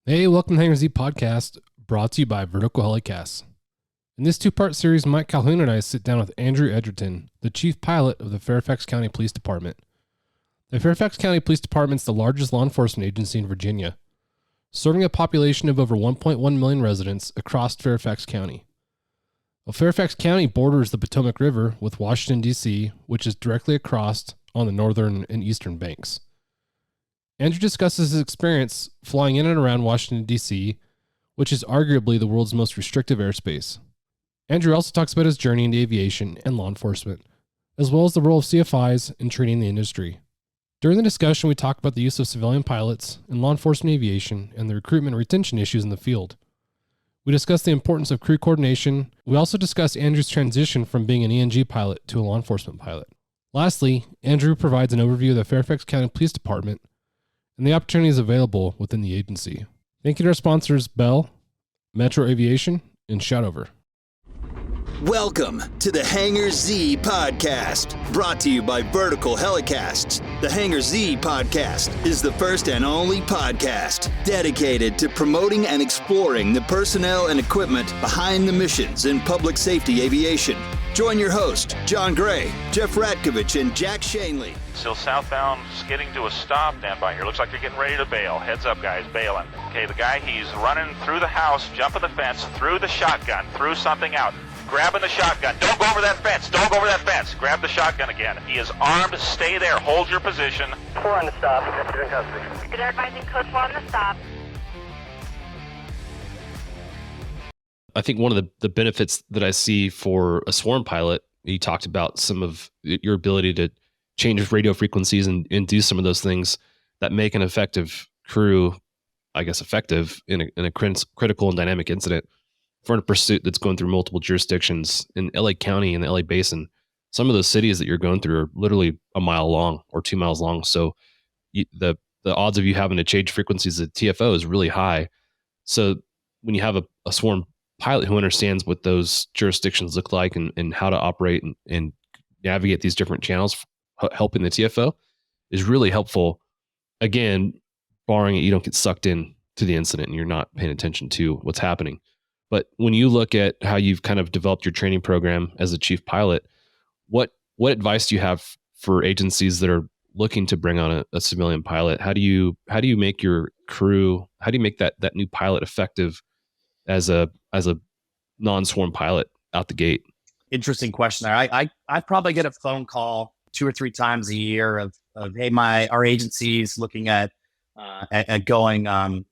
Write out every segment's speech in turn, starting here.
Hey, welcome to Hanger Z Podcast, brought to you by Vertical Helicasts. In this two-part series, Mike Calhoun and I sit down with Andrew Edgerton, the Chief Pilot of the Fairfax County Police Department. The Fairfax County Police Department is the largest law enforcement agency in Virginia, serving a population of over 1.1 million residents across Fairfax County. Well, Fairfax County borders the Potomac River with Washington, D.C., which is directly across on the northern and eastern banks. Andrew discusses his experience flying in and around Washington, D.C., which is arguably the world's most restrictive airspace. Andrew also talks about his journey into aviation and law enforcement, as well as the role of CFIs in training the industry. During the discussion, we talk about the use of civilian pilots in law enforcement aviation and the recruitment and retention issues in the field. We discuss the importance of crew coordination. We also discuss Andrew's transition from being an ENG pilot to a law enforcement pilot. Lastly, Andrew provides an overview of the Fairfax County Police Department and the opportunities available within the agency. Thank you to our sponsors, Bell, Metro Aviation, and Shoutover. Welcome to the Hanger Z Podcast, brought to you by Vertical Helicasts. The Hanger Z Podcast is the first and only podcast dedicated to promoting and exploring the personnel and equipment behind the missions in public safety aviation. Join your host, Jon Gray, Jeff Ratkovich, and Jack Shanley. Still southbound, skidding to a stop. Stand by here. Looks like you're getting ready to bail. Heads up, guys, bailing. Okay, the guy, he's running through the house, jumping the fence, through the shotgun, through something out. Grabbing the shotgun. Don't go over that fence. Don't go over that fence. Grab the shotgun again. He is armed. Stay there. Hold your position. 4 on the stop. You're in custody. Good advising code 4 on the stop. I think one of the benefits that I see for a swarm pilot, you talked about some of your ability to change radio frequencies and do some of those things that make an effective crew, I guess, effective in a critical and dynamic incident. For a pursuit that's going through multiple jurisdictions in LA County and the LA Basin, some of those cities that you're going through are literally a mile long or 2 miles long. So the odds of you having to change frequencies at TFO is really high. So when you have a swarm pilot who understands what those jurisdictions look like and how to operate and navigate these different channels, helping the TFO is really helpful. Again, barring it, you don't get sucked in to the incident and you're not paying attention to what's happening. But when you look at how you've kind of developed your training program as a chief pilot, what advice do you have for agencies that are looking to bring on a civilian pilot? How do you make your crew? How do you make that new pilot effective as a non-swarm pilot out the gate? Interesting question there. I probably get a phone call 2 or 3 times a year of hey, our agency's looking at going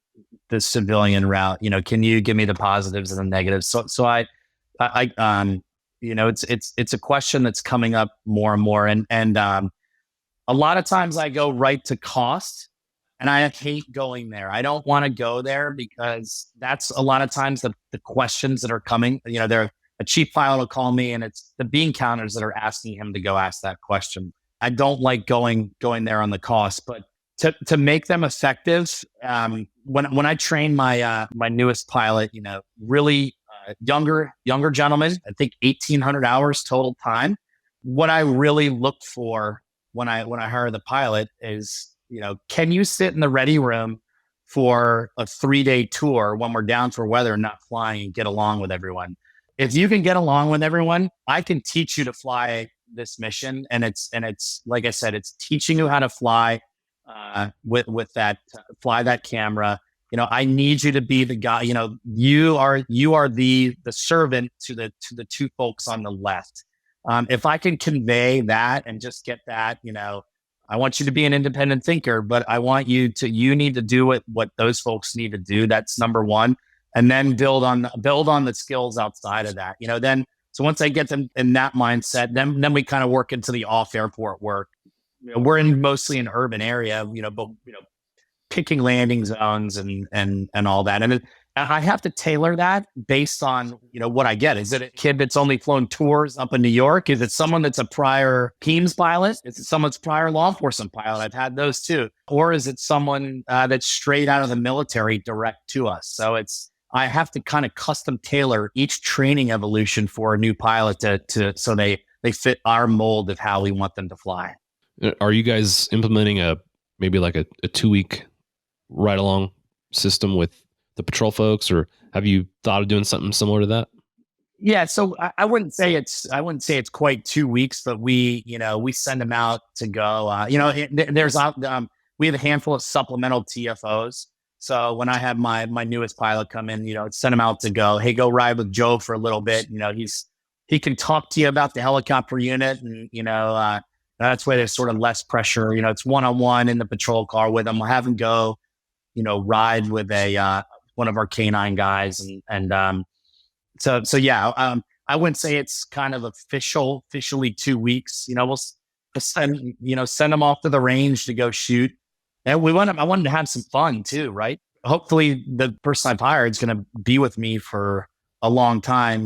the civilian route. You know, can you give me the positives and the negatives? So I you know, it's a question that's coming up more and more, and a lot of times I go right to cost, and I hate going there. I don't want to go there because that's a lot of times the questions that are coming. You know, a chief pilot will call me, and it's the bean counters that are asking him to go ask that question. I don't like going there on the cost, but to make them effective, when I train my newest pilot, you know, really younger gentleman, I think 1,800 hours total time. What I really look for when I hire the pilot is, you know, can you sit in the ready room for a 3-day tour when we're down for weather, not flying, and get along with everyone? If you can get along with everyone, I can teach you to fly this mission, and it's like I said, it's teaching you how to fly. With that, fly that camera. You know, I need you to be the guy. You know, you are the servant to the 2 folks on the left. If I can convey that and just get that, you know, I want you to be an independent thinker, but I want you need to do what those folks need to do. That's number one, and then build on the skills outside of that. You know, so once I get them in that mindset, then we kind of work into the off airport work. You know, we're mostly an urban area, you know, but, you know, picking landing zones and all that. And I have to tailor that based on, you know, what I get. Is it a kid that's only flown tours up in New York? Is it someone that's a prior PEMS pilot? Is it someone that's prior law enforcement pilot? I've had those too. Or is it someone that's straight out of the military direct to us? So I have to kind of custom tailor each training evolution for a new pilot so they fit our mold of how we want them to fly. Are you guys implementing maybe like a 2-week ride along system with the patrol folks, or have you thought of doing something similar to that? Yeah, so I wouldn't say it's quite 2 weeks, but we send them out to go. We have a handful of supplemental TFOs. So when I have my newest pilot come in, send him out to go. Hey, go ride with Joe for a little bit. He can talk to you about the helicopter unit, and that's why there's sort of less pressure. It's one-on-one in the patrol car with him. I'll have him go, ride with one of our K9 guys, So yeah, I wouldn't say it's kind of officially 2 weeks. We'll send them off to the range to go shoot, and I wanted to have some fun too, right? Hopefully, the person I've hired is going to be with me for a long time.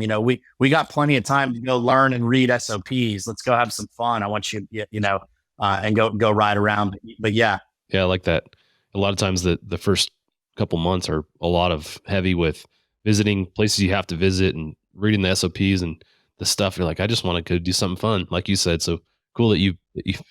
We got plenty of time to go learn and read SOPs. Let's go have some fun. I want you, and go ride around. But yeah, I like that. A lot of times, the first couple months are a lot of heavy with visiting places you have to visit and reading the SOPs and the stuff. You're like, I just want to go do something fun, like you said. So cool that you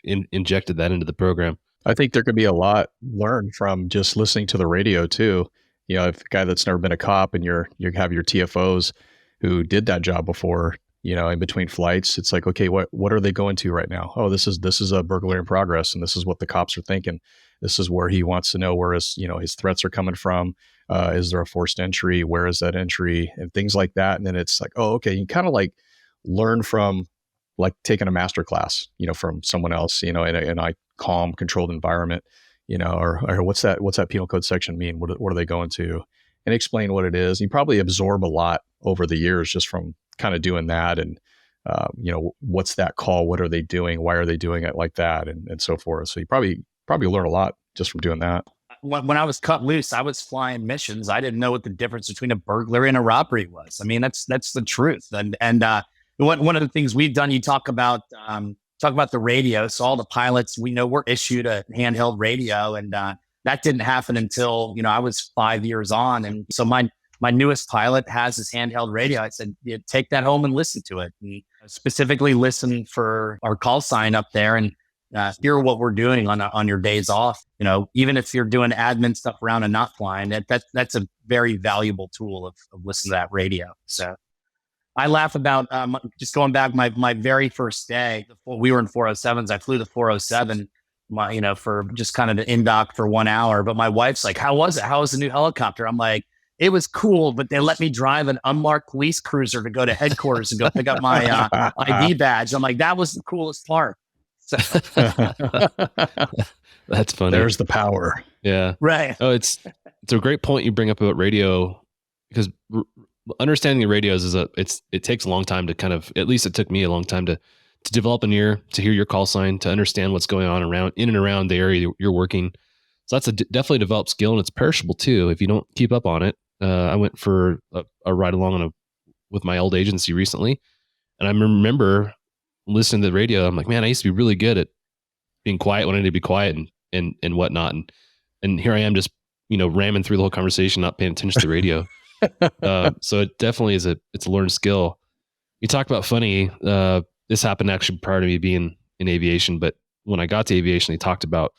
injected that into the program. I think there could be a lot learned from just listening to the radio too. If a guy that's never been a cop and you have your TFOs who did that job before, in between flights, it's like, okay, what are they going to right now? Oh, this is a burglary in progress, and this is what the cops are thinking. This is where he wants to know where his threats are coming from. Is there a forced entry? Where is that entry? And things like that. And then it's like, oh, okay, you kind of like learn from like taking a master class, from someone else, in a calm, controlled environment, or what's that penal code section mean? What are they going to? And explain what it is. You probably absorb a lot over the years just from kind of doing that. And, what's that call? What are they doing? Why are they doing it like that? And so forth. So you probably learn a lot just from doing that. When I was cut loose, I was flying missions. I didn't know what the difference between a burglary and a robbery was. I mean, that's the truth. And one of the things we've done, you talk about the radio. So all the pilots, we know, we're issued a handheld radio, and that didn't happen until I was 5 years on. And so my newest pilot has his handheld radio. I said, take that home and listen to it, and specifically listen for our call sign up there, and hear what we're doing on your days off. Even if you're doing admin stuff around and not flying, that's a very valuable tool of listening to that radio. So I laugh about just going back my very first day. We were in 407s. I flew the 407, for just kind of the in-dock for 1 hour. But my wife's like, "How was it? How was the new helicopter?" I'm like, "It was cool, but they let me drive an unmarked police cruiser to go to headquarters and go pick up my ID badge." I'm like, "That was the coolest part." So. That's funny. There's the power. Yeah. Right. Oh, it's a great point you bring up about radio, because understanding the radios it takes a long time to kind of, at least it took me a long time to develop an ear, to hear your call sign, to understand what's going on in and around the area you're working. So that's a definitely developed skill, and it's perishable too if you don't keep up on it. I went for a ride along with my old agency recently, and I remember listening to the radio. I'm like, man, I used to be really good at being quiet when I need to be quiet and whatnot. And here I am just, ramming through the whole conversation, not paying attention to the radio. So it definitely it's a learned skill. You talk about funny, this happened actually prior to me being in aviation, but when I got to aviation, they talked about,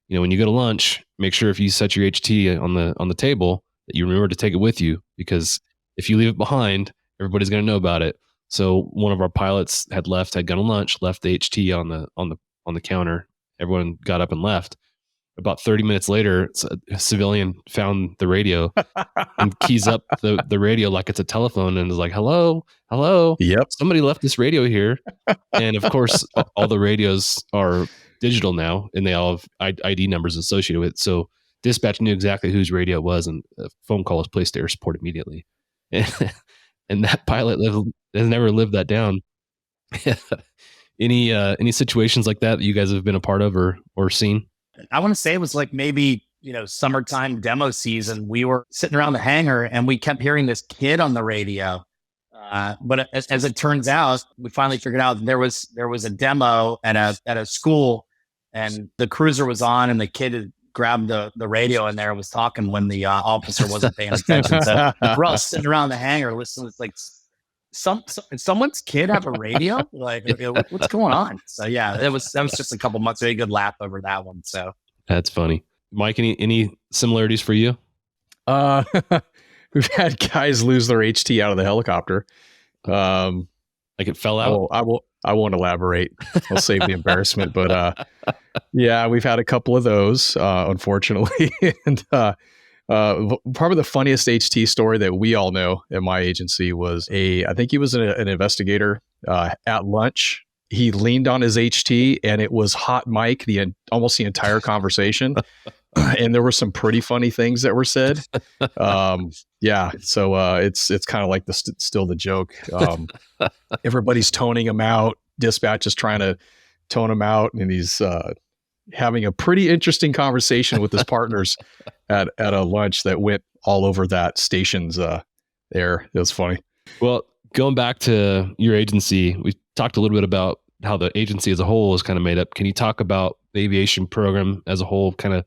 when you go to lunch, make sure if you set your HT on the table that you remember to take it with you, because if you leave it behind, everybody's going to know about it. So one of our pilots had gone to lunch, left the HT on the counter. Everyone got up and left. About 30 minutes later, a civilian found the radio and keys up the radio like it's a telephone, and is like, hello. Yep. Somebody left this radio here. And of course, all the radios are digital now, and they all have ID numbers associated with it. So dispatch knew exactly whose radio it was, and a phone call was placed to air support immediately. And that pilot has never lived that down. Any situations like that you guys have been a part of or seen? I want to say it was like maybe, summertime demo season. We were sitting around the hangar and we kept hearing this kid on the radio. But as it turns out, we finally figured out there was a demo at a school, and the cruiser was on, and the kid had grabbed the radio in there and was talking when the officer wasn't paying attention. So we're all sitting around the hangar listening. It's like, someone's kid have a radio? Like, what's going on? So yeah, that was just a couple months. We had a good laugh over that one. So that's funny. Mike, any similarities for you? Uh, we've had guys lose their HT out of the helicopter. Like it fell out. I won't elaborate. I'll save the embarrassment. But yeah, we've had a couple of those, unfortunately. And probably the funniest HT story that we all know at my agency was I think he was an investigator at lunch. He leaned on his HT and it was hot mic almost the entire conversation. And there were some pretty funny things that were said. Yeah. So it's kind of like still the joke. Everybody's toning him out. Dispatch is trying to tone him out. And he's having a pretty interesting conversation with his partners at a lunch that went all over that station's air. It was funny. Well, going back to your agency, we talked a little bit about how the agency as a whole is kind of made up. Can you talk about the aviation program as a whole, kind of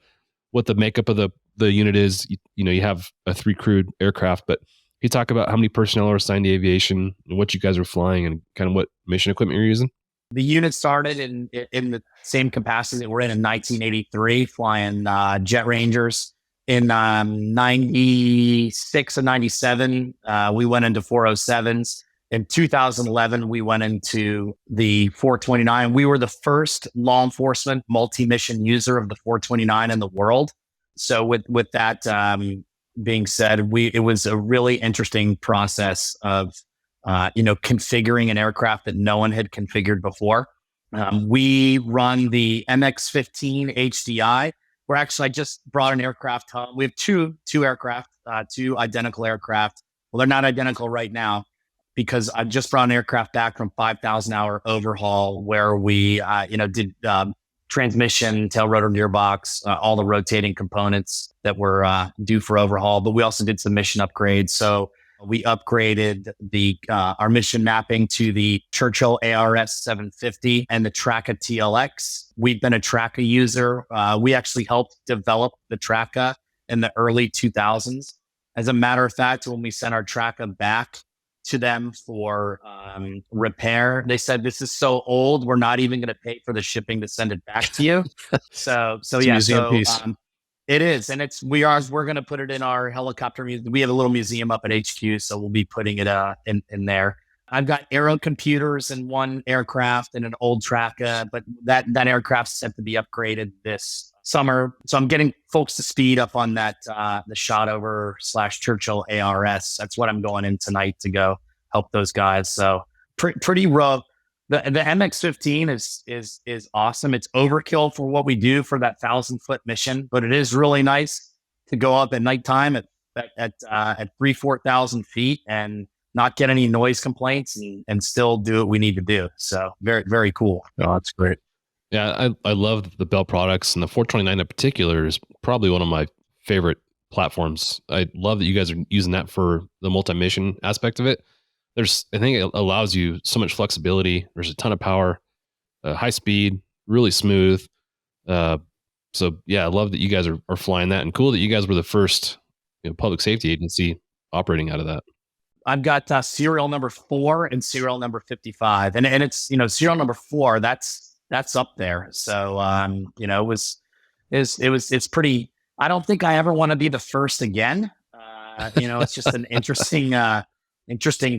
what the makeup of the unit is? You have a 3 crewed aircraft, but can you talk about how many personnel are assigned to aviation and what you guys are flying and kind of what mission equipment you're using? The unit started in the same capacity that we're in 1983, flying Jet Rangers. In 96 and 97, we went into 407s. In 2011, we went into the 429. We were the first law enforcement multi-mission user of the 429 in the world. So with that being said, it was a really interesting process of configuring an aircraft that no one had configured before. We run the MX-15 HDI. I just brought an aircraft home. We have two aircraft, two identical aircraft. Well, they're not identical right now, because I just brought an aircraft back from 5,000 hour overhaul where we, did transmission, tail rotor gearbox, all the rotating components that were due for overhaul. But we also did some mission upgrades. So we upgraded our mission mapping to the Churchill ARS 750 and the Traca TLX. We've been a Traca user. We actually helped develop the Traca in the early 2000s. As a matter of fact, when we sent our Traca back to them for repair, they said, "This is so old, we're not even going to pay for the shipping to send it back to you." So yeah, museum piece. It is, and we're going to put it in our helicopter museum. We have a little museum up at HQ, so we'll be putting it in there. I've got aero computers in one aircraft and an old Traca, but that aircraft's set to be upgraded this summer. So I'm getting folks to speed up on that, the Shotover / Churchill ARS. That's what I'm going in tonight to go help those guys. So pretty rough. The MX-15 is awesome. It's overkill for what we do for that 1,000-foot mission, but it is really nice to go up at nighttime at 4,000 feet and not get any noise complaints and still do what we need to do. So very, very cool. Oh, that's great. Yeah, I love the Bell products, and the 429 in particular is probably one of my favorite platforms. I love that you guys are using that for the multi-mission aspect of it. I think it allows you so much flexibility. There's a ton of power, high speed, really smooth. So yeah, I love that you guys are flying that, and cool that you guys were the first public safety agency operating out of that. I've got serial number 4 and serial number 55, and it's serial number 4. That's up there. So it's pretty. I don't think I ever want to be the first again. It's just an interesting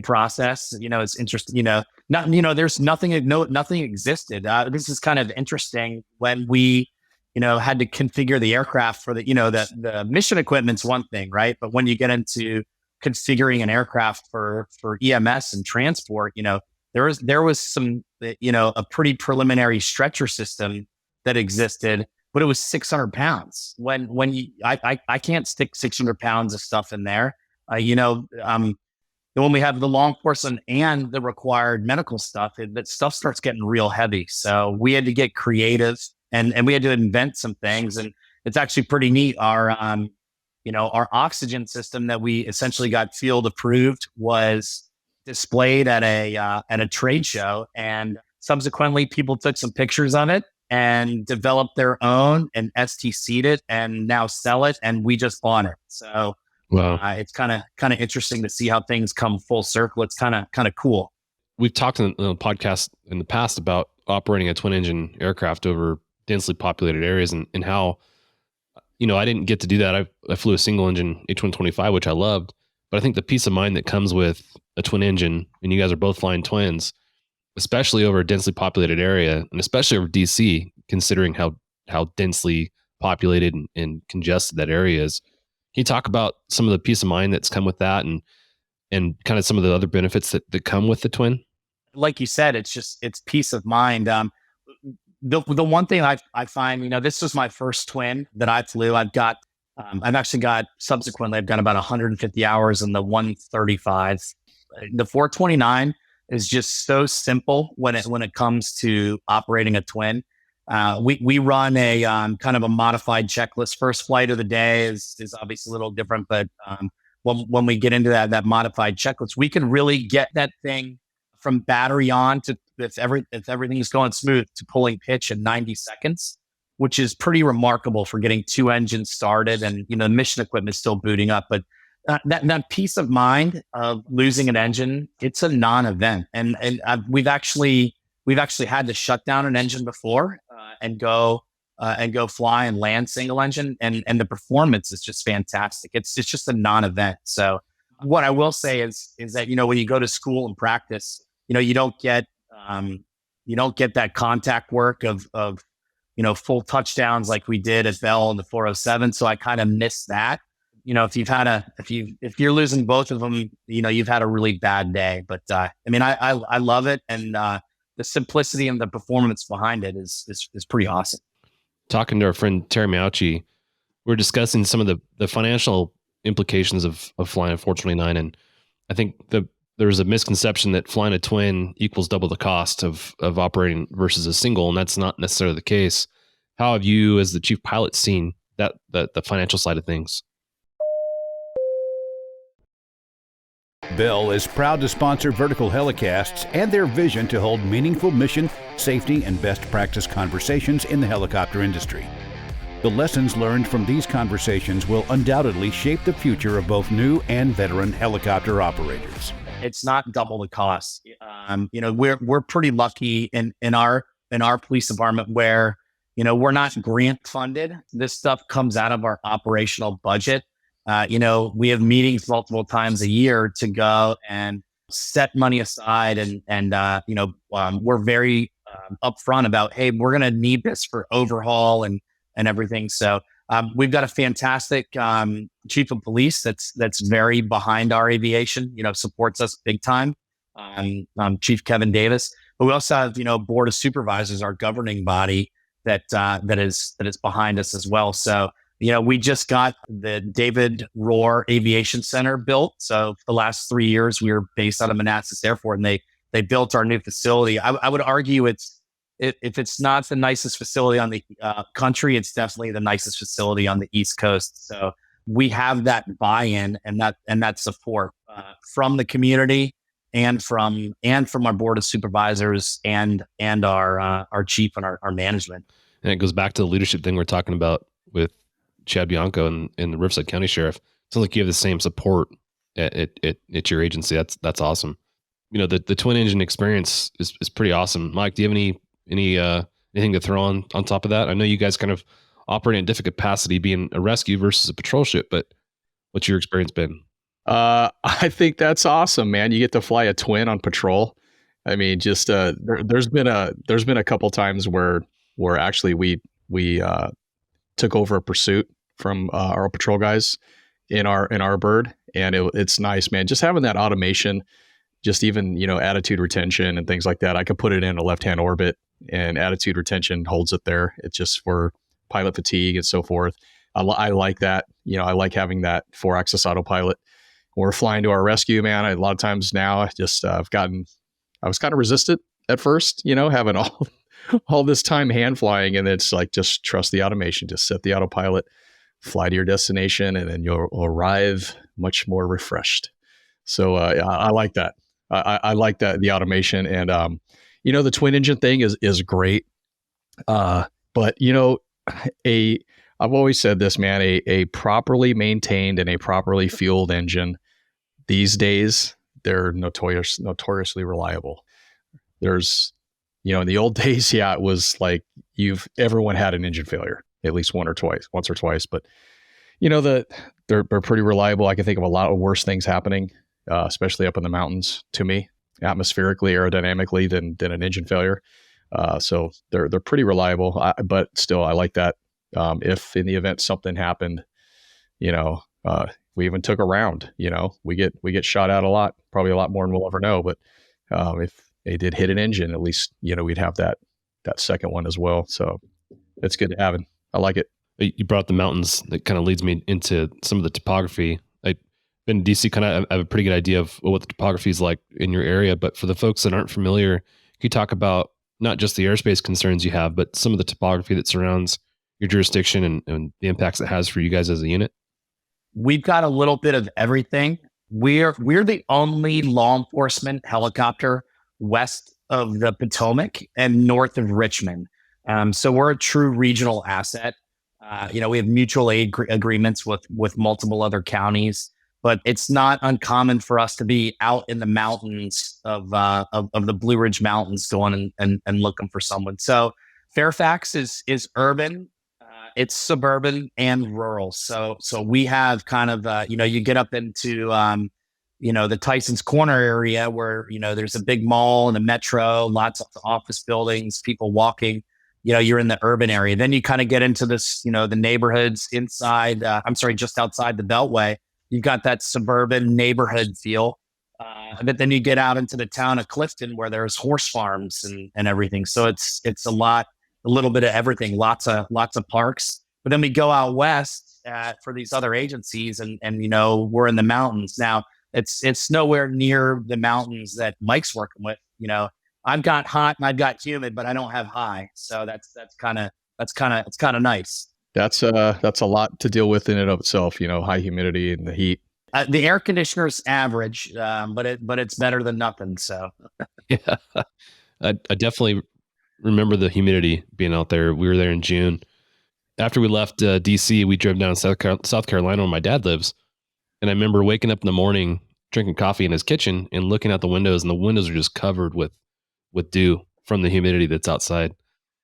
process. It's interesting. There's nothing existed. This is kind of interesting when we, had to configure the aircraft for the mission equipment's one thing, right? But when you get into configuring an aircraft for EMS and transport, there was some, a pretty preliminary stretcher system that existed, but it was 600 pounds. I can't stick 600 pounds of stuff in there. When we have the law enforcement and the required medical stuff, that stuff starts getting real heavy. So we had to get creative and we had to invent some things. And it's actually pretty neat. Our oxygen system that we essentially got field approved was displayed at a trade show, and subsequently people took some pictures of it and developed their own and STC'd it and now sell it, and we just bought it. So wow. It's kind of interesting to see how things come full circle. It's kind of cool. We've talked in the podcast in the past about operating a twin engine aircraft over densely populated areas and how I didn't get to do that. I flew a single engine H125, which I loved, but I think the peace of mind that comes with a twin engine, and you guys are both flying twins, especially over a densely populated area, and especially over DC, considering how densely populated and congested that area is. Can you talk about some of the peace of mind that's come with that, and kind of some of the other benefits that come with the twin? Like you said, it's peace of mind. The one thing I find, this was my first twin that I flew. I've actually got subsequently, I've got about 150 hours in the 135. The 429 is just so simple when it comes to operating a twin. We run a kind of a modified checklist. First flight of the day is obviously a little different, but when we get into that modified checklist, we can really get that thing from battery on to if everything's going smooth to pulling pitch in 90 seconds, which is pretty remarkable for getting two engines started, and the mission equipment is still booting up. But that peace of mind of losing an engine, it's a non-event, and we've actually had to shut down an engine before and go fly and land single engine, and the performance is just fantastic. It's just a non-event. So what I will say is that when you go to school and practice, you don't get that contact work of full touchdowns like we did at Bell in the 407. So I kind of miss that. If you're losing both of them, you've had a really bad day. But I love it, and the simplicity and the performance behind it is pretty awesome. Talking to our friend Terry Mauchi, we're discussing some of the financial implications of flying a 429, and I think there's a misconception that flying a twin equals double the cost of operating versus a single, and that's not necessarily the case. How have you, as the chief pilot, seen that the financial side of things? Bell is proud to sponsor Vertical Helicasts and their vision to hold meaningful mission, safety, and best practice conversations in the helicopter industry. The lessons learned from these conversations will undoubtedly shape the future of both new and veteran helicopter operators. It's not double the cost. We're pretty lucky in our police department where we're not grant funded. This stuff comes out of our operational budget. We have meetings multiple times a year to go and set money aside, and we're very upfront about, hey, we're going to need this for overhaul and everything. So we've got a fantastic chief of police that's very behind our aviation, supports us big time. Chief Kevin Davis, but we also have board of supervisors, our governing body that is behind us as well. So we just got the David Rohr Aviation Center built. So for the last 3 years, we were based out of Manassas Airport, and they built our new facility. I would argue if it's not the nicest facility on the country, it's definitely the nicest facility on the East Coast. So we have that buy-in and that support from the community and from our board of supervisors and our chief and our management. And it goes back to the leadership thing we're talking about with Chad Bianco and the Riverside County Sheriff. Sounds like you have the same support at your agency. That's awesome. The twin engine experience is pretty awesome. Mike, do you have anything to throw on top of that? I know you guys kind of operate in a different capacity, being a rescue versus a patrol ship, but what's your experience been? I think that's awesome, man. You get to fly a twin on patrol. I mean, just there's been a couple times where actually we took over a pursuit from our patrol guys in our bird, and it's nice, man. Just having that automation, just even attitude retention and things like that. I could put it in a left-hand orbit, and attitude retention holds it there. It's just for pilot fatigue and so forth. I like that. I like having that 4-axis autopilot. We're flying to our rescue, man. A lot of times now, I was kind of resistant at first, having all this time hand flying, and it's like, just trust the automation, just set the autopilot, fly to your destination, and then you'll arrive much more refreshed. So I like that. I like that, the automation, and the twin engine thing is great. But I've always said this, man, a properly maintained and a properly fueled engine these days, they're notoriously reliable. There's, in the old days, it was like everyone had an engine failure. at least once or twice. But they're pretty reliable. I can think of a lot of worse things happening, especially up in the mountains to me, atmospherically, aerodynamically, than an engine failure. So they're pretty reliable. But still, I like that. If in the event something happened, we even took a round. We get shot out a lot, probably a lot more than we'll ever know. But if they did hit an engine, at least we'd have that second one as well. So it's good to have it. I like it. You brought the mountains. That kind of leads me into some of the topography. I've been in DC, kind of have a pretty good idea of what the topography is like in your area. But for the folks that aren't familiar, can you talk about not just the airspace concerns you have, but some of the topography that surrounds your jurisdiction and the impacts it has for you guys as a unit? We've got a little bit of everything. We're the only law enforcement helicopter west of the Potomac and north of Richmond. So we're a true regional asset. We have mutual aid agreements with multiple other counties, but it's not uncommon for us to be out in the mountains of the Blue Ridge Mountains going and looking for someone. So Fairfax is urban, it's suburban and rural. So we have kind of you get up into the Tyson's Corner area where there's a big mall and a metro, lots of office buildings, people walking. You're in the urban area. Then you kind of get into this, the neighborhoods inside, just outside the Beltway. You've got that suburban neighborhood feel. But then you get out into the town of Clifton where there's horse farms and everything. So it's a little bit of everything, lots of parks. But then we go out west for these other agencies and we're in the mountains. Now it's nowhere near the mountains that Mike's working with, I've got hot and I've got humid, but I don't have high. So it's kind of nice. That's a lot to deal with in and of itself, high humidity and the heat. The air conditioner's average, but it's better than nothing. So yeah, I definitely remember the humidity being out there. We were there in June. After we left DC, we drove down to South Carolina where my dad lives. And I remember waking up in the morning, drinking coffee in his kitchen and looking out the windows, and the windows are just covered with dew from the humidity that's outside.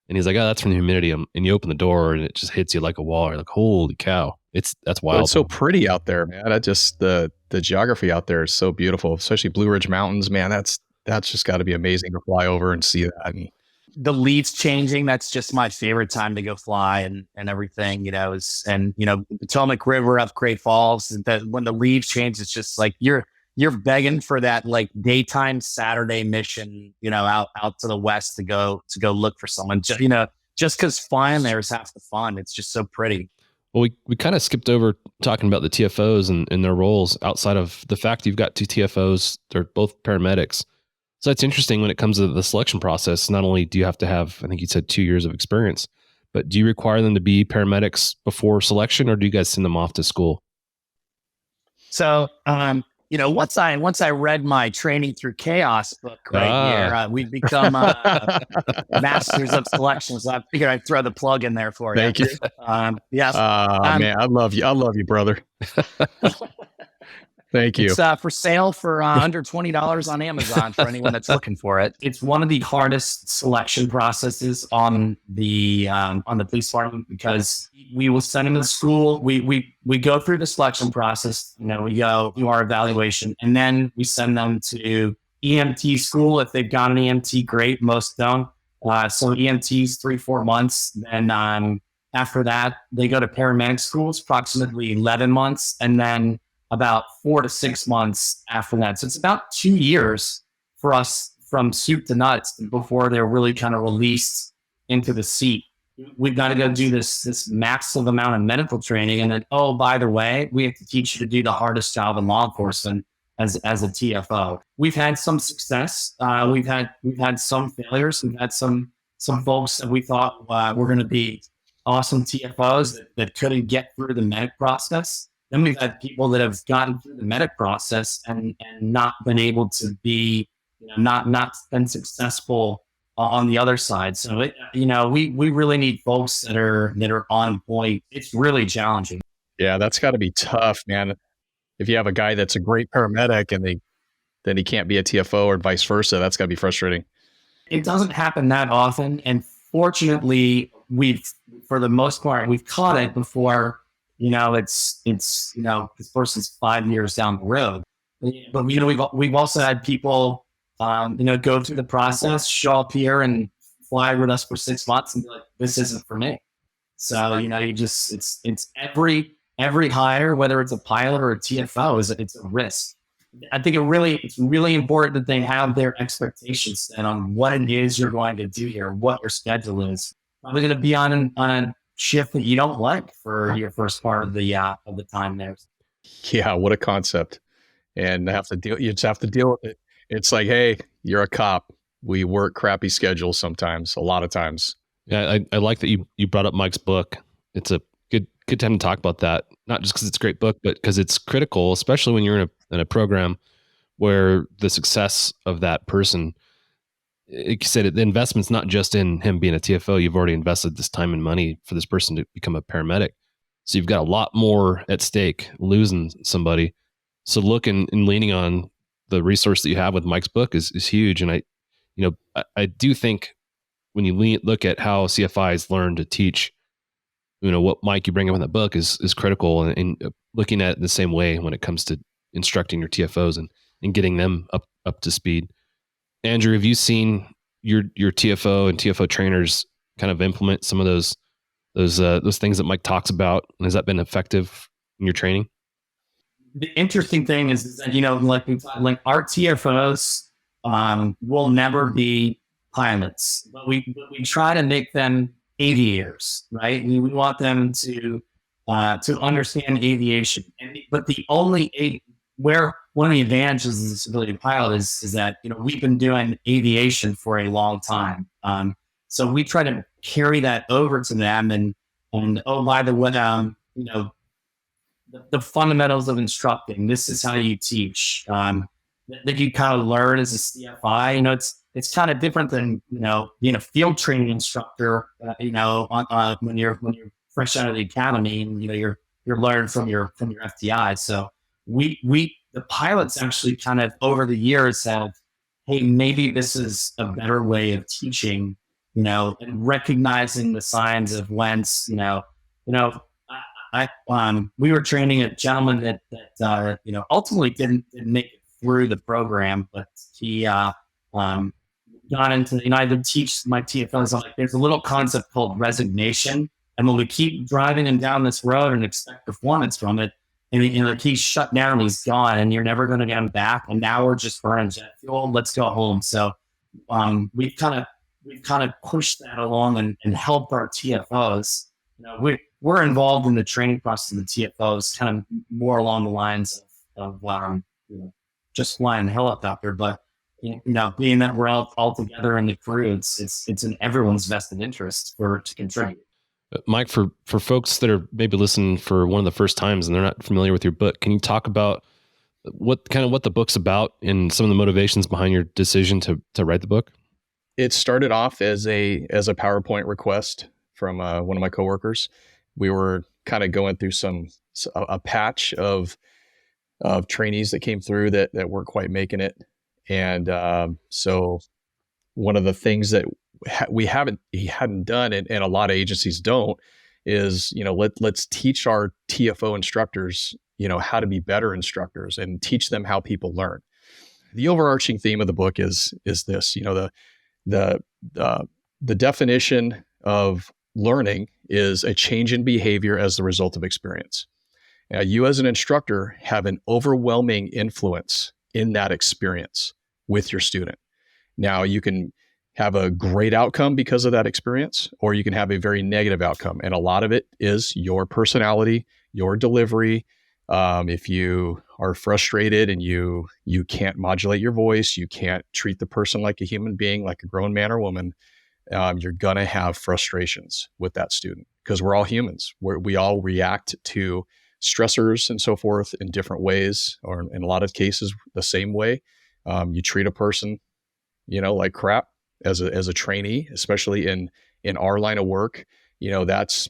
And he's like, "Oh, that's from the humidity." And you open the door and it just hits you like a wall. You're like, "Holy cow." That's wild. Well, it's so pretty out there, man. The geography out there is so beautiful, especially Blue Ridge Mountains, man. That's just got to be amazing to fly over and see that. And the leaves changing, that's just my favorite time to go fly and everything, Potomac River up Great Falls, that when the leaves change, it's just like you're begging for that like daytime Saturday mission, out to the west to go look for someone. Just because flying there is half the fun. It's just so pretty. Well, we kind of skipped over talking about the TFOs and their roles outside of the fact you've got two TFOs. They're both paramedics. So it's interesting when it comes to the selection process. Not only do you have to have, I think you said 2 years of experience, but do you require them to be paramedics before selection, or do you guys send them off to school? So, once I read my Training Through Chaos book here, we've become masters of selection. So I figured I'd throw the plug in there for you. Thank you. Yes. Man, I love you. I love you, brother. Thank you. It's for sale for under $20 on Amazon for anyone that's looking for it. It's one of the hardest selection processes on the police department because we will send them to school. We go through the selection process. We go through our evaluation, and then we send them to EMT school. If they've got an EMT, great. Most don't. So EMT's 3-4 months. Then after that, they go to paramedic schools, approximately 11 months, and then about 4 to 6 months after that. So it's about 2 years for us from soup to nuts before they're really kind of released into the seat. We've got to go do this massive amount of medical training. And then, oh, by the way, we have to teach you to do the hardest job in law enforcement as a TFO. We've had some success. We've had some failures. We've had some folks that we thought were going to be awesome TFOs that couldn't get through the medic process. Then we've had people that have gotten through the medic process and not been able to be, not been successful on the other side. So, we really need folks that are on point. It's really challenging. Yeah, that's got to be tough, man. If you have a guy that's a great paramedic and then he can't be a TFO or vice versa, that's got to be frustrating. It doesn't happen that often. And fortunately, for the most part, we've caught it before, it's this person's 5 years down the road. But, we've also had people, go through the process, show up here and fly with us for 6 months and be like, this isn't for me. So, it's every hire, whether it's a pilot or a TFO, it's a risk. I think it's really important that they have their expectations set on what it is you're going to do here, what your schedule is. Probably going to be on a shift that you don't like for your first part of the time there. Yeah, what a concept. And you just have to deal with it. It's like, hey, you're a cop. We work crappy schedules sometimes, a lot of times. Yeah, I like that you brought up Mike's book. It's a good time to talk about that. Not just because it's a great book, but because it's critical, especially when you're in a program where the success of that person, like you said, the investment's not just in him being a TFO. You've already invested this time and money for this person to become a paramedic. So you've got a lot more at stake losing somebody. So looking and leaning on the resource that you have with Mike's book is huge. And I do think when you look at how CFIs learn to teach, what Mike you bring up in that book is critical, and looking at it the same way when it comes to instructing your TFOs and getting them up to speed. Andrew, have you seen your TFO and TFO trainers kind of implement some of those things that Mike talks about? And has that been effective in your training? The interesting thing is that, like our TFOs will never be pilots, but we try to make them aviators, right? We want them to understand aviation. But one of the advantages of the civilian pilot is that, we've been doing aviation for a long time. So we try to carry that over to them and by the way, the fundamentals of instructing. This is how you teach. That you kind of learn as a CFI. It's kind of different than being a field training instructor. When you're fresh out of the academy, and you're learning from your FTI. So the pilots actually kind of over the years have, hey, maybe this is a better way of teaching. And recognizing the signs of whence. We were training a gentleman that ultimately didn't make it through the program, but he got into, I would teach my TFLs, like, there's a little concept called resignation. And when we keep driving him down this road and expect performance from it, and he's shut down, he's gone, and you're never going to get him back. And now we're just burning jet fuel. Let's go home. So we've kind of pushed that along and helped our TFOs. We're involved in the training process of the TFOs, kind of more along the lines of just flying the helicopter, but being that we're all together in the crew, it's in everyone's vested interest to contribute. Mike, for folks that are maybe listening for one of the first times and they're not familiar with your book, can you talk about what the book's about and some of the motivations behind your decision to write the book? It started off as a PowerPoint request from one of my coworkers. We were kind of going through a patch of trainees that came through that weren't quite making it. And so one of the things that he hadn't done, and a lot of agencies don't, is let's teach our TFO instructors how to be better instructors and teach them how people learn. The overarching theme of the book is this: the definition of learning is a change in behavior as the result of experience. Now, you as an instructor have an overwhelming influence in that experience with your student. Now, you can have a great outcome because of that experience, or you can have a very negative outcome. And a lot of it is your personality, your delivery. If you are frustrated and you can't modulate your voice, you can't treat the person like a human being, like a grown man or woman, you're going to have frustrations with that student, because we're all humans. We all react to stressors and so forth in different ways, or in a lot of cases, the same way. You treat a person, like crap as a trainee, especially in our line of work. That's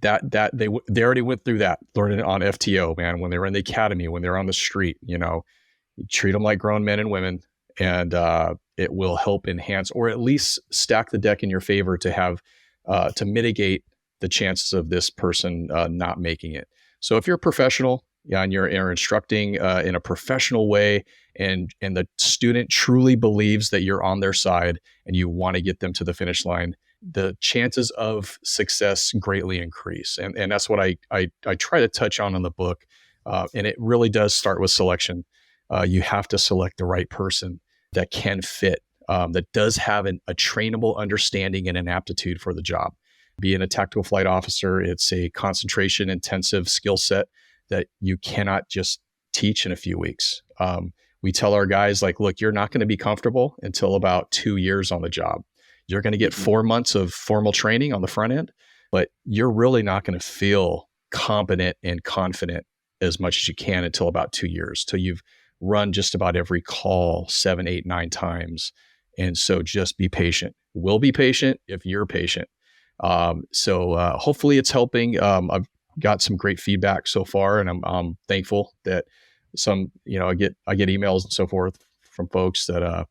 they already went through that, learning on FTO, man, when they were in the academy, when they're on the street. You treat them like grown men and women, and it will help enhance or at least stack the deck in your favor to have to mitigate the chances of this person not making it. So if you're a professional, and you're instructing in a professional way, and the student truly believes that you're on their side and you want to get them to the finish line, the chances of success greatly increase. And that's what I try to touch on in the book. And it really does start with selection. You have to select the right person that can fit, that does have a trainable understanding and an aptitude for the job. Being a tactical flight officer, it's a concentration intensive skill set that you cannot just teach in a few weeks. We tell our guys, like, look, you're not going to be comfortable until about 2 years on the job. You're going to get 4 months of formal training on the front end, but you're really not going to feel competent and confident as much as you can until about 2 years, till you've run just about every call 7, 8, 9 times. And so just be patient. We'll be patient if you're patient. So hopefully it's helping. I've got some great feedback so far, and I'm thankful that some, I get emails and so forth from folks that,